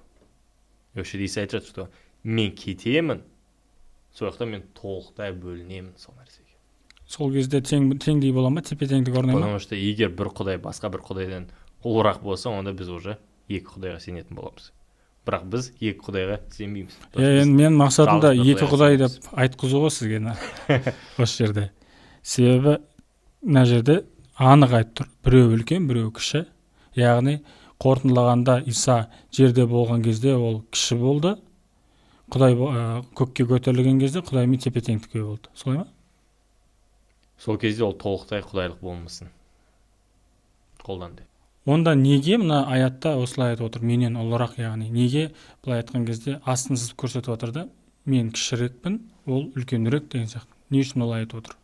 Өші Иса айтады, что мен кетемін, сол жақта мен толықтай бөлінемін сол нәрсеге. Сол кезде теңдей бола ма, тепе-теңдік орнай ма? Потому что егер бір құдай басқа бір құдайдан ұлырақ болса, онда біз уже екі құдайға сенетін боламыз. Бірақ біз екі құдайға сенбейміз. Мен мақсатында екі құдай деп айтқызу ғой сізге осы жерде. Себебі мына жерде анық айтып тұр. Біреу үлкен, біреу кіші. Яғни қорытындылағанда Иса жерде болған кезде ол кіші болды. Құдай көкке көтерілген кезде Құдаймен тепе-теңдікке болды. Солай ма? Сол кезде ол толықтай құдайлық болмысын қолданды. Онда неге мына аятта осылай айтып отыр? Менен ұлырақ, яғни неге былай айтқан кезде астын сызып көрсетіп отыр да, мен кішірекпін, ол үлкенірек деген сияқты. Не үшін олай айтып отыр?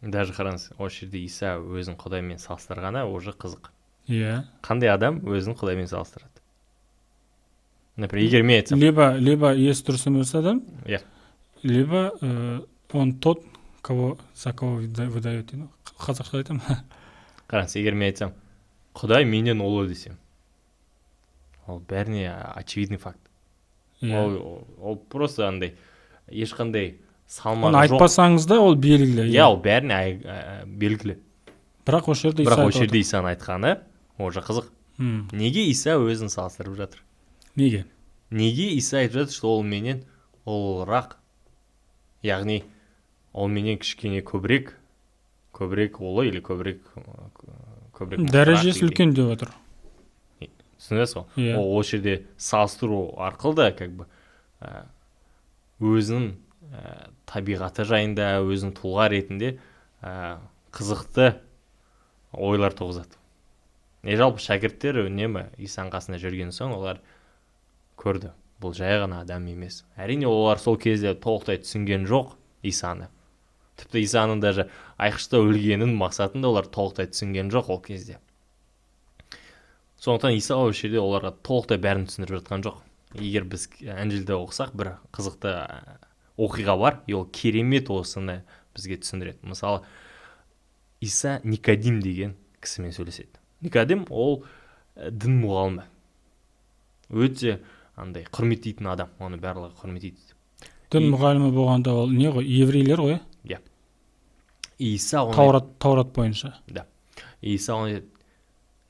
Даже қараңыз, осы жерде Иса өзін Құдаймен салыстырғаны уже қызық. Иә. Қандай адам өзін Құдаймен салыстырады? Например, егер мен айтсам, либо есі дұрыс емес адам, иә, либо он тот, за кого выдает. Қазақша айтам. Қараңыз, егер мен айтсам, Құдай менен ұлы десем, ол бәріне очевидный факт. Ол просто андай ешқандай салмағы жоқ. Оны айтпасаңыз да ол белгілі. Иә, ол бәріне белгілі. Бірақ осы жерде Исаның айтқаны уже қызық. Неге Иса өзін салыстырып жатыр? Неге? Неге Иса айтып жатыр, что ол менен ұлырақ, яғни ол менен кішкене көбірек ұлы или көбірек дәрежесі үлкен деп отыр. Түсінесіз ғой? Ол осы жерде салыстыру арқылы да как бы өзінің табиғаты жайында, өзінің тұлға ретінде қызықты ойлар туғызады. Жалпы шәкірттер үнемі Исаның қасында жүрген соң олар көрді. Бұл жай ғана адам емес. Әрине олар сол кезде толықтай түсінген жоқ Исаны. Тіпті Исаның даже айқышта өлгенін мақсатында олар толықтай түсінген жоқ ол кезде. Сондықтан Иса осы жерде оларға толықтай бәрін түсіндіріп жатқан жоқ. Егер біз Інжілді оқысақ, бір қызықты оқиға бар, ол керемет осыны бізге түсіндіреді. Мысалы, Иса Никодим деген кісімен сөйлеседі. Никодим ол дін мұғалімі. Өте андай құрметтейтін адам, оны барлығы құрметтейді. Дін мұғалімі болғанда ол не ғой, еврейлер ғой? Иә. Иса Таурат бойынша. Да. Иса оны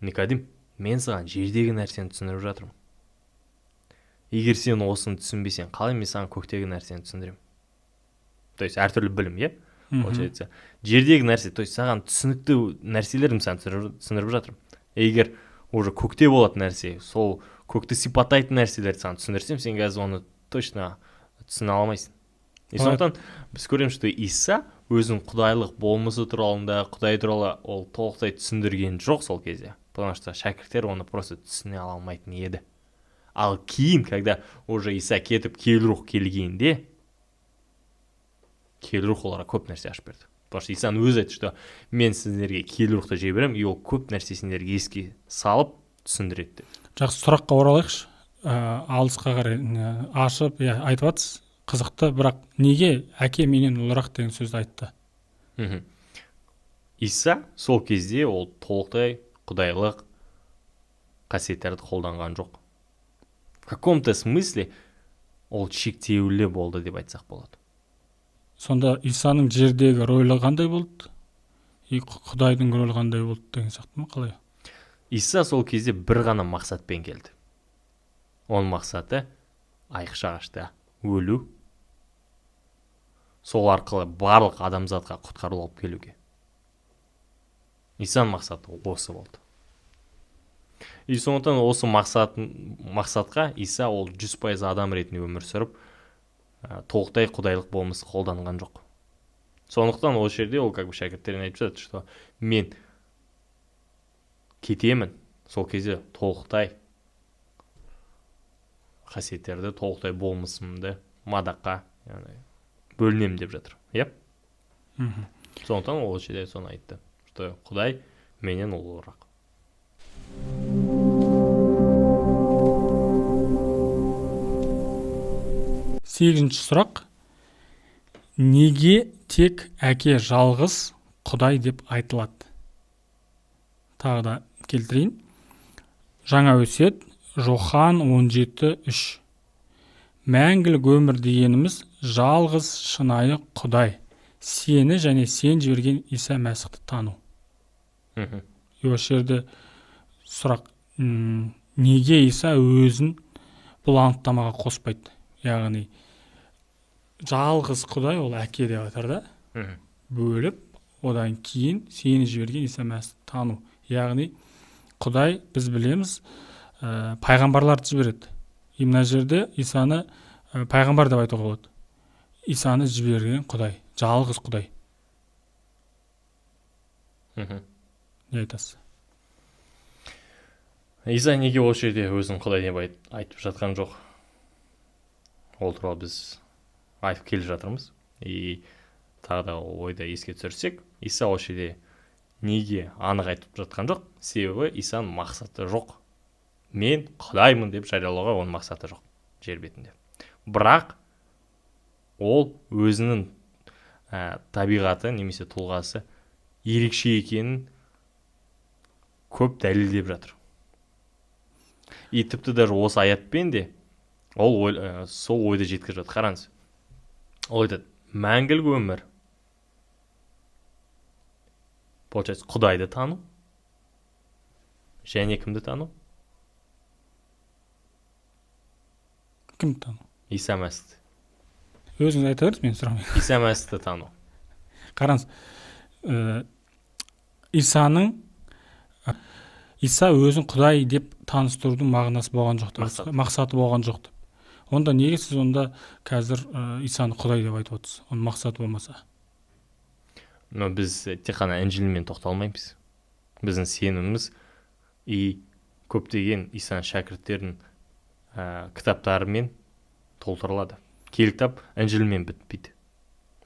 Никодим, мен саған жердегі нәрсені түсіндіріп жатырмын. Егер сен осыны түсінбесең, қалай мен саған көктегі нәрсені түсіндірем? То есть әртүрлі білім, иә? Получается, жердегі нәрсе, то есть саған түсінікті нәрселерім саған түсіндіріп жатырмын. Егер уже көкте болатын нәрсе, сол көкті сипаттайтын нәрселерді саған түсіндірсем, сен қазір оны точно түсіне алмайсың. И сондықтан біз көреміз, что Иса өзінің құдайлық болмысы туралында, Құдай туралы ол толықтай түсіндірген жоқ сол кезде. Потому что шәкірттер оны просто түсіне ала алмайтын еді. Ал кейін, когда уже Иса кетіп, Келрух келгенде, Келрух оларға көп нәрсе ашып берді. Потому что Исаның өзі айтты, что мен сіздерге Келрухты жіберемін, и ол көп нәрсе сендерге еске салып түсіндіреді. Жақсы, сұраққа оралайықшы. Алысқа қарай ашып, айтып жатсыз, қызықты, бірақ неге әке менен ұлырақ деген сөзді айтты? Иса сол кезде ол толықтай құдайлық қасиеттерді қолданған жоқ. В каком-то смысле ол шектеулі болды деп айтсақ болады. Сонда Исаның жердегі рөлі қандай болды? Құдайдың рөлі қандай болды деген сияқты ма, қалай? Иса сол кезде бір ғана мақсатпен келді. Оның мақсаты айқыш ағашта өлу. Сол арқылы барлық адамзатқа құтқару алып келуге. Исаның мақсаты осы болды. И сондықтан осы мақсатқа Иса ол 100% адам ретінде өмір сүріп, толықтай құдайлық болмысы қолданған жоқ. Сондықтан осы жерде ол как бы шәкірттеріне айтып жатыр, что мен кетемін, сол кезде толықтай қасиеттерді, толықтай болмысымды мадаққа бөлінемін деп жатыр. Иә? сондықтан ол жерде соны айтты, что Құдай менен ұлырақ. Сегізінші сұрақ. Неге тек әке жалғыз Құдай деп айтылады? Тағы да келтірейін. Жаңа өсиет Жохан 17:3. Мәңгілік өмір дегеніміз жалғыз шынайы Құдай, сені және сен жіберген Иса Мәсіхті тану. Осы жерде сұрақ, неге Иса өзін бұл анықтамаға қоспайды? Яғни жалғыз Құдай ол әке деп айтар да, бөліп, одан кейін сені жіберген Иса Мәсіхті тану. Яғни Құдай, біз білеміз, пайғамбарларды жібереді. Мына жерде Исаны пайғамбар деп айтуға болады. Исаны жіберген Құдай, жалғыз Құдай. Не айтасыз? Иса неге осы жерде өзін Құдай деп айтып жатқан жоқ? Ол туралы біз айтып келе жатырмыз. И тағы да ойда еске түсірсек, Иса осы жерде неге анық айтып жатқан жоқ? Себебі Исаның мақсаты жоқ. Мен Құдаймын деп жариялауға оның мақсаты жоқ жер бетінде. Бірақ ол өзінің табиғаты немесе тұлғасы ерекше екенін көп дәлелдеп жатыр. И тіпті даже осы аятпен де ол сол ойды жеткізіп жатыр. Қараңыз. Ол айтады, мәңгілік өмір. Получается, Құдайды тану және кімді тану? Кім тану? Иса Мәсіхті. Өзіңіз айта беріңіз, мен сұрамаймын. Иса Мәсіхті тану. Қараңыз, Иса өзін Құдай деп таныстырудың мағынасы болған жоқ, мақсаты болған жоқ. Онда неге сіз онда қазір Исаны Құдай деп айтып отырсыз? Оның мақсаты болмаса. Но біз тек қана Інжілмен тоқталмаймыз. Біздің сеніміміз и көптеген Исаның шәкірттерінің кітаптарымен толтырылады. Кел кітап Інжілмен бітпейді.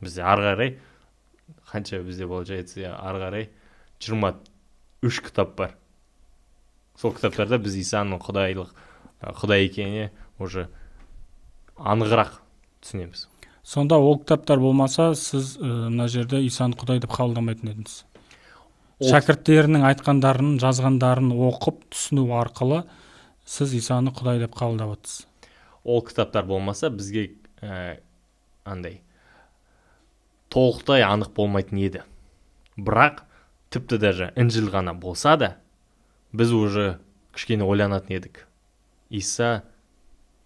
Бізде ары қарай, қанша бізде получается, ары қарай 23 кітап бар. Сол кітаптарда біз Исаның Құдай екеніне уже анығырақ түсінеміз. Сонда ол кітаптар болмаса, сіз мына жерде Исаны Құдай деп қабылдамайтын едіңіз. Шәкірттерінің айтқандарын, жазғандарын оқып, түсіну арқылы сіз Исаны Құдай деп қабылдап отырсыз. Ол кітаптар болмаса, бізге андай толықтай анық болмайтын еді. Бірақ тіпті даже Інжіл ғана болса да, біз уже кішкене ойланатын едік. Иса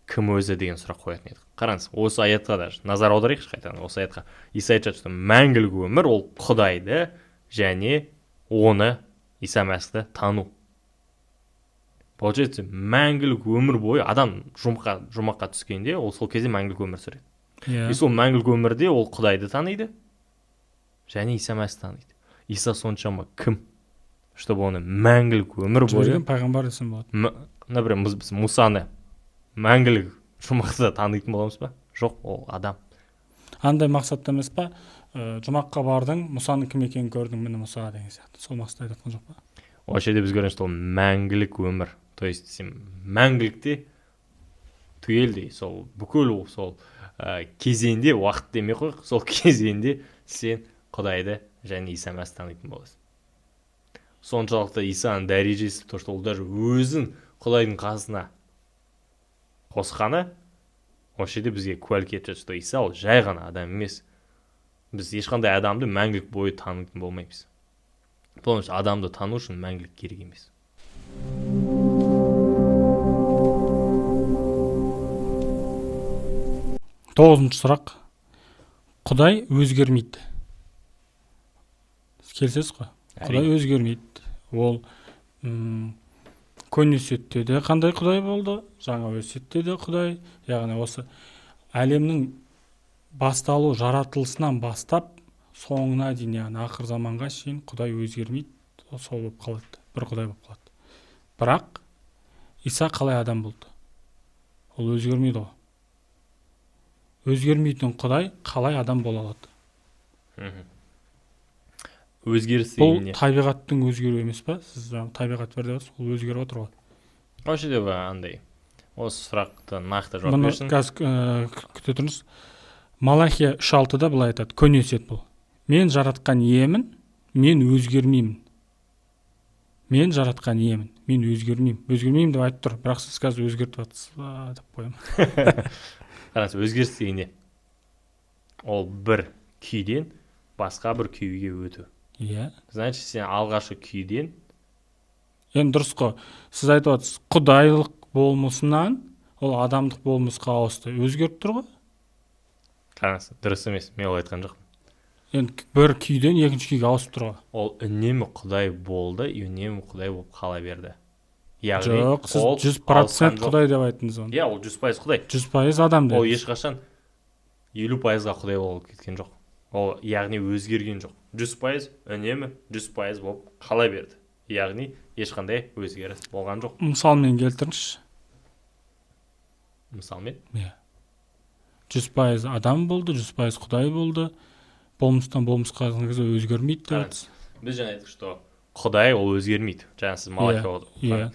кім өзі деген сұрақ қоятын едік. Қараңыз, осы аятқа да назар аударайықшы қайтадан. Осы аятқа Иса айтып жатыр, мәңгілік өмір ол Құдайды және оны Иса Мәсіхті тану. Получается, мәңгілік өмір бойы адам жұмаққа түскенде, ол сол кезде мәңгілік өмір сүреді. И сол мәңгілік өмірде ол Құдайды таниды және Иса Мәсіхті таниды. Иса соншама кім? Чтобы оны мәңгілік өмір бойы жіберген пайғамбар десем болады. Например, біз Мусаны мәңгілік жұмақта танитын боламыз ба? Жоқ, ол адам. Андай мақсатта емес па? Жұмаққа бардың, Мұсаның кім екенін көрдің, міне Мұса деген сияқты. Сол мақсатта айтқан жоқ па? Ол жерде біз көреміз, ол мәңгілік өмір. То есть сен мәңгілікте түгелдей, сол бүкіл сол кезеңде, уақыт демей қойық, сол кезеңде сен Құдайды және Иса Мәсіхті танитын боласың. Соншалықты Исаның дәрежесі, то что ол даже өзін Құдайдың қасына қосқаны, осы жерде бізге куәлік етіп жатыр, что Иса ол жай ғана адам емес. Біз ешқандай адамды мәңгілік бойы танитын болмаймыз. Полностью адамды тану үшін мәңгілік керек емес. Тоғызыншы сұрақ. Құдай өзгермейді. Келсіз ғой? Құдай өзгермейді. Ол көне өсиетте де қандай Құдай болды, жаңа өсиетте де Құдай. Яғни осы әлемнің басталу жаратылысынан бастап соңына дейін, яғни ақыр заманға шейін Құдай өзгермейді. Сол болып қалады, бір Құдай болып қалады. Бірақ Иса қалай адам болды? Ол өзгермейді ғой. Өзгермейтін Құдай қалай адам бола алады? өзгеріс бұл дегенде табиғаттың өзгеруі емес па? Сіз жаңағы табиғат бар деп отырсыз, ол өзгеріп отыр ғой. осы жерде андай осы сұрақты нақты жауап Бұны берсін. қазір күте тұрыңыз. Малахия 3:6-да былай айтады, көне өсиет бұл. Мен жаратқан иемін, мен өзгермеймін. Мен жаратқан иемін, мен өзгермеймін. Өзгермеймін деп айтып тұр, бірақ сіз қазір өзгертіп жатсыз ба деп қоямын. Қараңыз, өзгеріс дегенде ол бір күйден басқа бір күйге өту. Иә. Значит, сен алғашқы күйден Енді дұрыс қой. Сіз айтып отырсыз, құдайлық болмысынан ол адамдық болмысқа ауысты. Өзгеріп тұр ғой. қараңыз, дұрыс емес, мен олай айтқан жоқпын. Енді бір күйден екінші күйге ауысып тұр ғой. Ол үнемі құдай болды, үнемі құдай болып қала берді. Яғни Жоқ, сіз ол 100% құдай деп айттыңыз оны. Иә, ол 100% құдай. 100% адам Ол дедіңіз. ешқашан 50%-ға құдай болып кеткен жоқ. Ол яғни өзгерген жоқ. 100% үнемі 100% болып қала берді. Яғни ешқандай өзгеріс болған жоқ. Мысалмен келтіріңізші. Мысалмен, Иә. 100% адам болды, 100% құдай болды. Болмыстан болмысқа өзгермейді деп қараңыз, біз жаңа айттық, что құдай ол өзгермейді. Жаңа сіз Малахия Иә.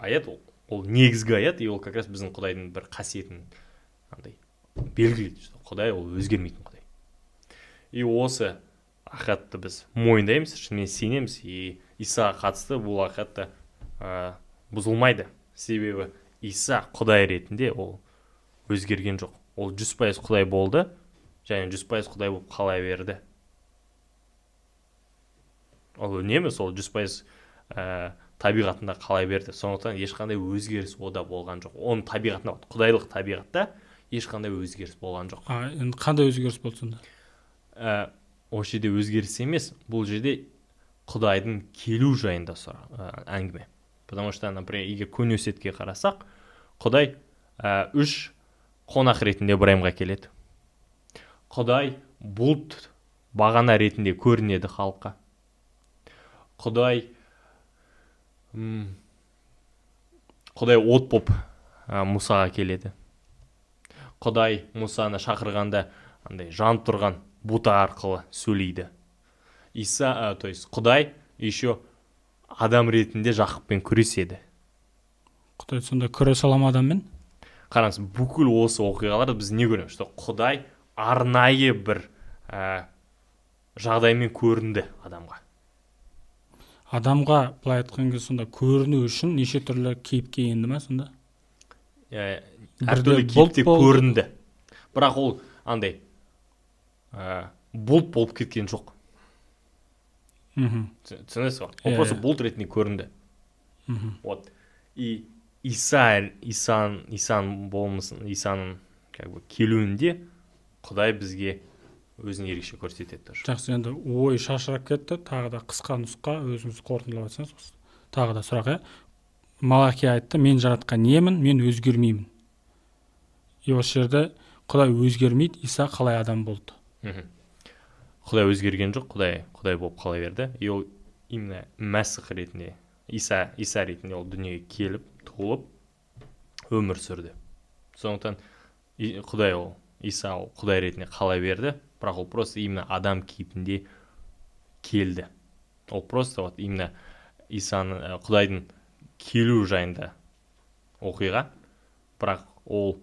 аят, ол негізгі аят, и ол как раз біздің құдайдың бір қасиетін андай белгілейді, что құдай ол өзгермейтін құдай. И осы ақиқатты біз мойындаймыз, шынымен сенеміз, и Исаға қатысты бұл ақиқатта бұзылмайды. Себебі Иса құдай ретінде ол өзгерген жоқ. Ол 100% құдай болды, және 100% құдай болып қала берді. Ол үнемі сол 100% табиғатында қала берді. Сондықтан ешқандай өзгеріс ода болған жоқ. Оның табиғатында, құдайлық табиғатта ешқандай өзгеріс болған жоқ. Енді қандай өзгеріс болды сонда? Осы жерде өзгеріс емес, бұл жерде құдайдың келу жайында әңгіме. Потому что, например, егер көне өсиетке қарасақ, құдай 3 қонақ ретінде Ибраимға келеді. Құдай бұлт бағана ретінде көрінеді халыққа. Құдай от болып Мұсаға келеді. Құдай Мұсаны шақырғанда андай жанып тұрған бұта арқылы сөйлейді. Иса, то есть құдай еще адам ретінде Жақыппен күреседі. Құдай сонда күресе ала ма адаммен? Қараңыз, бүкіл осы оқиғаларды біз не көреміз? Что құдай арнайы бір жағдаймен көрінді адамға. Адамға былай айтқан кезде сонда көріну үшін неше түрлі кейіпке енді ма сонда? Әртүрлі кейіпте көрінді. Бірақ ол андай бұлт болып кеткен жоқ. Түсінесіз ба? Ол просто бұлт ретінде көрінді. Вот. И Исаның болмысын, Исаның келуінде Құдай бізге өзін ерекше көрсетеді. Жақсы, енді ой шашырап кетті, тағы да қысқа нұсқа өзіңіз қорытындылап айтсаңыз. Тағы да сұрақ, Малахия айтты, мен жаратқан иемін, мен өзгермеймін. И осы жерде Құдай өзгермейді, Иса қалай адам болды? Құдай өзгерген жоқ, Құдай болып қала берді. И ол именно Мәсіх ретінде, Иса ретінде ол дүниеге келіп, туылып, өмір сүрді. Сондықтан Құдай ол, Иса ол Құдай ретінде қала берді, бірақ ол просто именно адам кейпінде келді. Ол просто вот именно Исаның, Құдайдың келу жайында оқиға, бірақ ол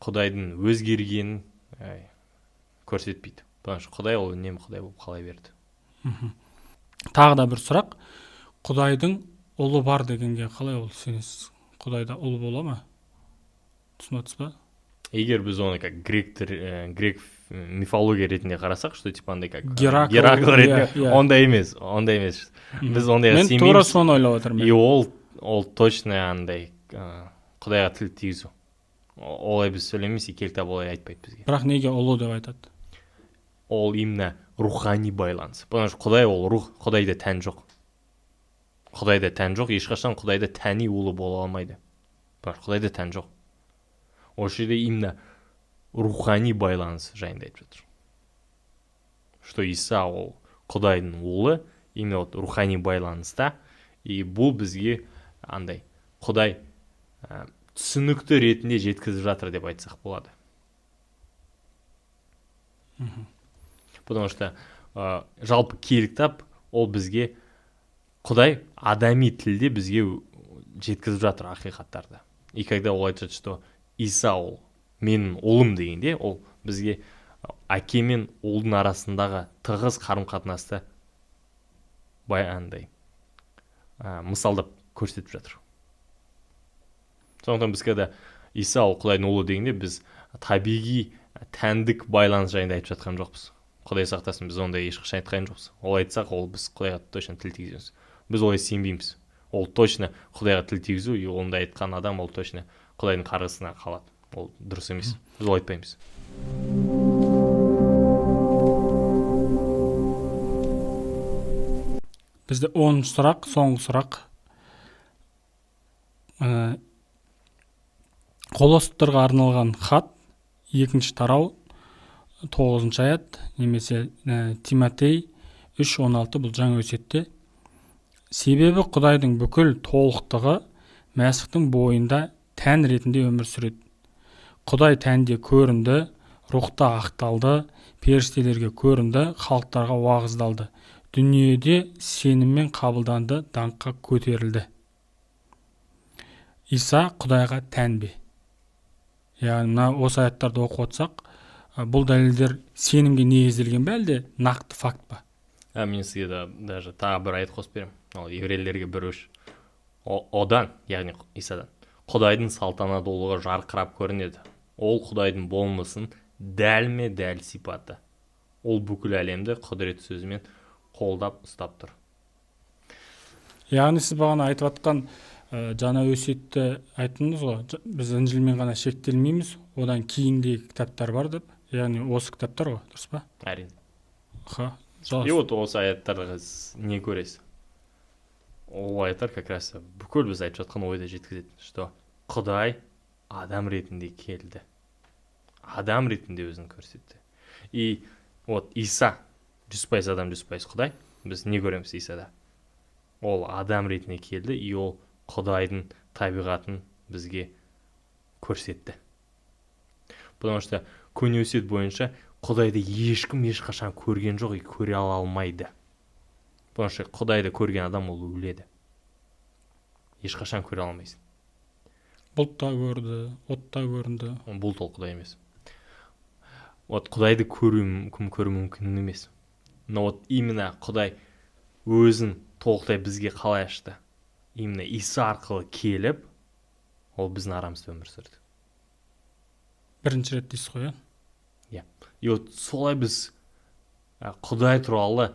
Құдайдың өзгергенін көрсетпейді. Потому что Құдай ол үнемі Құдай болып қала берді. Тағы да бір сұрақ. Құдайдың ұлы бар дегенге қалай ол сенесіз? Құдайда ұлы бола ма? Түсінесіз ба? Егер біз оны как грек мифология ретінде қарасақ, что типа андай как Геракл ретінде, ондай емес. Біз ондайға сенбейміз. Мен тура соны ойлап отырмын. И ол точно андай Құдайға тіл тигізу. Олай біз сөйлемейміз, и кел-тап олай айтпайды бізге. Бірақ неге ұлы деп айтады? Ол именно рухани байланыс. Потому что Құдай ол рух, Құдайда тән жоқ. Құдайда тән жоқ, ешқашан Құдайда тәни ұлы бола алмайды. Бірақ Құдайда тән жоқ. Осы жерде именно рухани байланыс жайында айтып жатыр. Что Иса ол Құдайдың ұлы, именно вот рухани байланыста, и бұл бізге андай Құдай түсінікті ретінде жеткізіп жатыр деп айтсақ болады. Потому что жалпы киелі кітап ол бізге Құдай адами тілде бізге жеткізіп жатыр ақиқаттарды. И когда ол айтады, что Иса ол менің ұлым дегенде, ол бізге әке мен ұлдың арасындағы тығыз қарым-қатынасты андай мысалдап көрсетіп жатыр. Сондықтан біз когда Иса ол Құдайдың ұлы дегенде, біз табиғи тәндік байланыс жайында айтып жатқан жоқпыз. Құдай сақтасын, біз ондай ешқашан айтқан жоқпыз. Ол айтсақ, ол біз Құдайға точно тіл тигіземіз. Біз олай сенбейміз. Ол точно Құдайға тіл тигізу, и ондай айтқан адам ол точно Құдайдың қарғысына қалады. Ол дұрыс емес. Біз олай айтпаймыз. Бізде 10 сұрақ, соңғы сұрақ. Колостарға арналған хат, 2-ші тарау, 9-ші аят, немесе Тимотей 3:16 бұл жаңа өсиетте. Себебі Құдайдың бүкіл толықтығы Мәсіхтің бойында тән ретінде өмір сүреді. Құдай тәнде көрінді, рухта ақталды, періштелерге көрінді, халықтарға уағыздалды. Дүниеде сеніммен қабылданды, даңққа көтерілді. Иса Құдайға тән бе? Яғни осы аяттарды оқып отырсақ, бұл дәлелдер сенімге негізделген бе, әлде нақты факт па? Мен сізге даже тағы бір аят қосып беремін. Ол еврейлерге 1:3. Одан, яғни Исадан, Құдайдың салтанаттылығы жарқырап көрінеді. Ол Құдайдың болмысын дәлме-дәл сипаты. Ол бүкіл әлемді құдірет сөзімен қолдап ұстап тұр. Яғни сіз бағана айтып жатқан жаңа өсиетті айттыңыз ғой, біз Інжілмен ғана шектелмейміз, одан кейіндегі кітаптар бар деп. Яғни осы кітаптар ғой, дұрыс па? Әрине. И вот осы аяттарға не көресіз? Ол аяттар как раз бүкіл біз айтып жатқан ойды жеткізеді, что Құдай адам ретінде келді. Адам ретінде өзін көрсетті. И вот Иса 100% адам, 100% Құдай. Біз не көреміз Исада? Ол адам ретінде келді, и ол Құдайдың табиғатын бізге көрсетті. Потому что көне өсиет бойынша Құдайды ешкім ешқашан көрген жоқ и көре ала алмайды. Потому что Құдайды көрген адам ол өледі. Ешқашан көре алмайсың. Бұлтта көрді, отта көрінді. Бұлт ол Құдай емес. Вот Құдайды көру мүмкін емес. Но вот именно Құдай өзін толықтай бізге қалай ашты? Именно Иса арқылы келіп, ол біздің арамызда өмір сүрді. Бірінші рет дейсіз ғой, иә? И вот солай біз Құдай туралы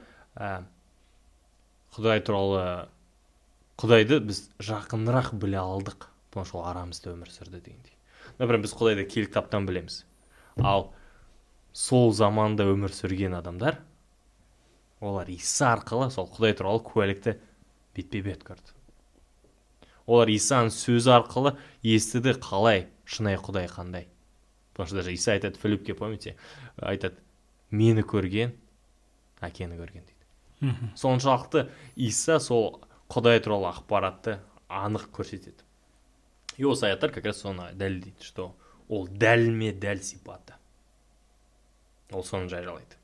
Құдайды біз жақынырақ біле алдық, потому что ол арамызда өмір сүрді дегендей. Например, біз Құдайды киелі кітаптан білеміз. Ал сол заманда өмір сүрген адамдар, олар Иса арқылы сол Құдай туралы куәлікті бетпе-бет көрді. Олар Исаның сөзі арқылы естіді қалай шынайы Құдай қандай. Потому что даже Иса айтады Филиппке, помните, айтады, мені көрген, әкені көрген дейді. Соншалықты Иса сол Құдай туралы ақпаратты анық көрсетеді. И осы аяттар как раз соны дәлелдейді, что ол дәлме-дәл сипаты. Ол соны жариялайды.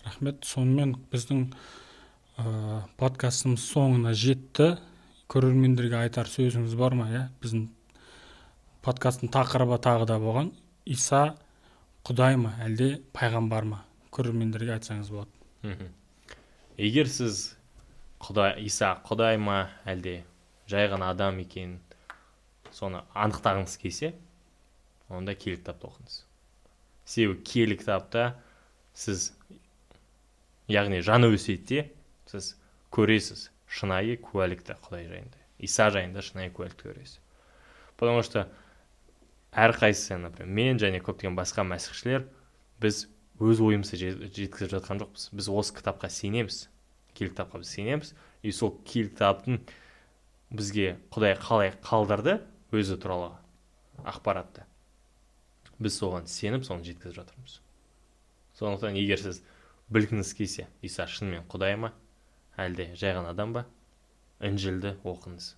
Рахмет. Сонымен біздің подкастымыз соңына жетті. Көрермендерге айтар сөзіңіз бар ма? Біздің подкасттың тақырыбы тағы да болған. Иса Құдай ма, әлде пайғамбар ма? Көрермендерге айтсаңыз болады. Егер сіз Иса Құдай ма, әлде жай ғана адам екен, соны анықтағыңыз келсе, онда киелі кітапты оқыңыз. Себебі киелі кітапта сіз, яғни жаңа өсиетте сіз көресіз шынайы куәлікті Құдай жайында. Иса жайында шынайы куәлікті көресіз. Потому что әрқайсысы, например, мен және көптеген басқа мәсіхшілер, біз өз ойымызды жеткізіп жатқан жоқпыз. Біз осы кітапқа сенеміз. Киелі кітапқа біз сенеміз. И сол киелі кітаптың бізге Құдай қалай қалдырды өзі туралы ақпаратты. Біз соған сеніп, соны жеткізіп жатырмыз. Сондықтан егер сіз білгіңіз келсе, Иса шынымен Құдай ма, әлде жай ғана адам ба, Інжілді оқыңыз.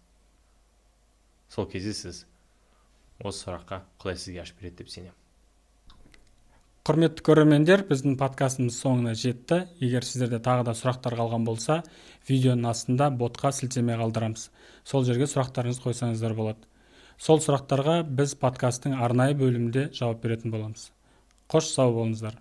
Сол кезде сіз осы сұраққа Құдай сізге ашып береді деп сенемін. Құрметті көрермендер, біздің подкастымыз соңына жетті. Егер сіздерде тағы да сұрақтар қалған болса, видеоның астында ботқа сілтеме қалдырамыз. Сол жерге сұрақтарыңызды қойсаңыздар болады. Сол сұрақтарға біз подкасттың арнайы бөлімінде жауап беретін боламыз. Қош сау болыңыздар.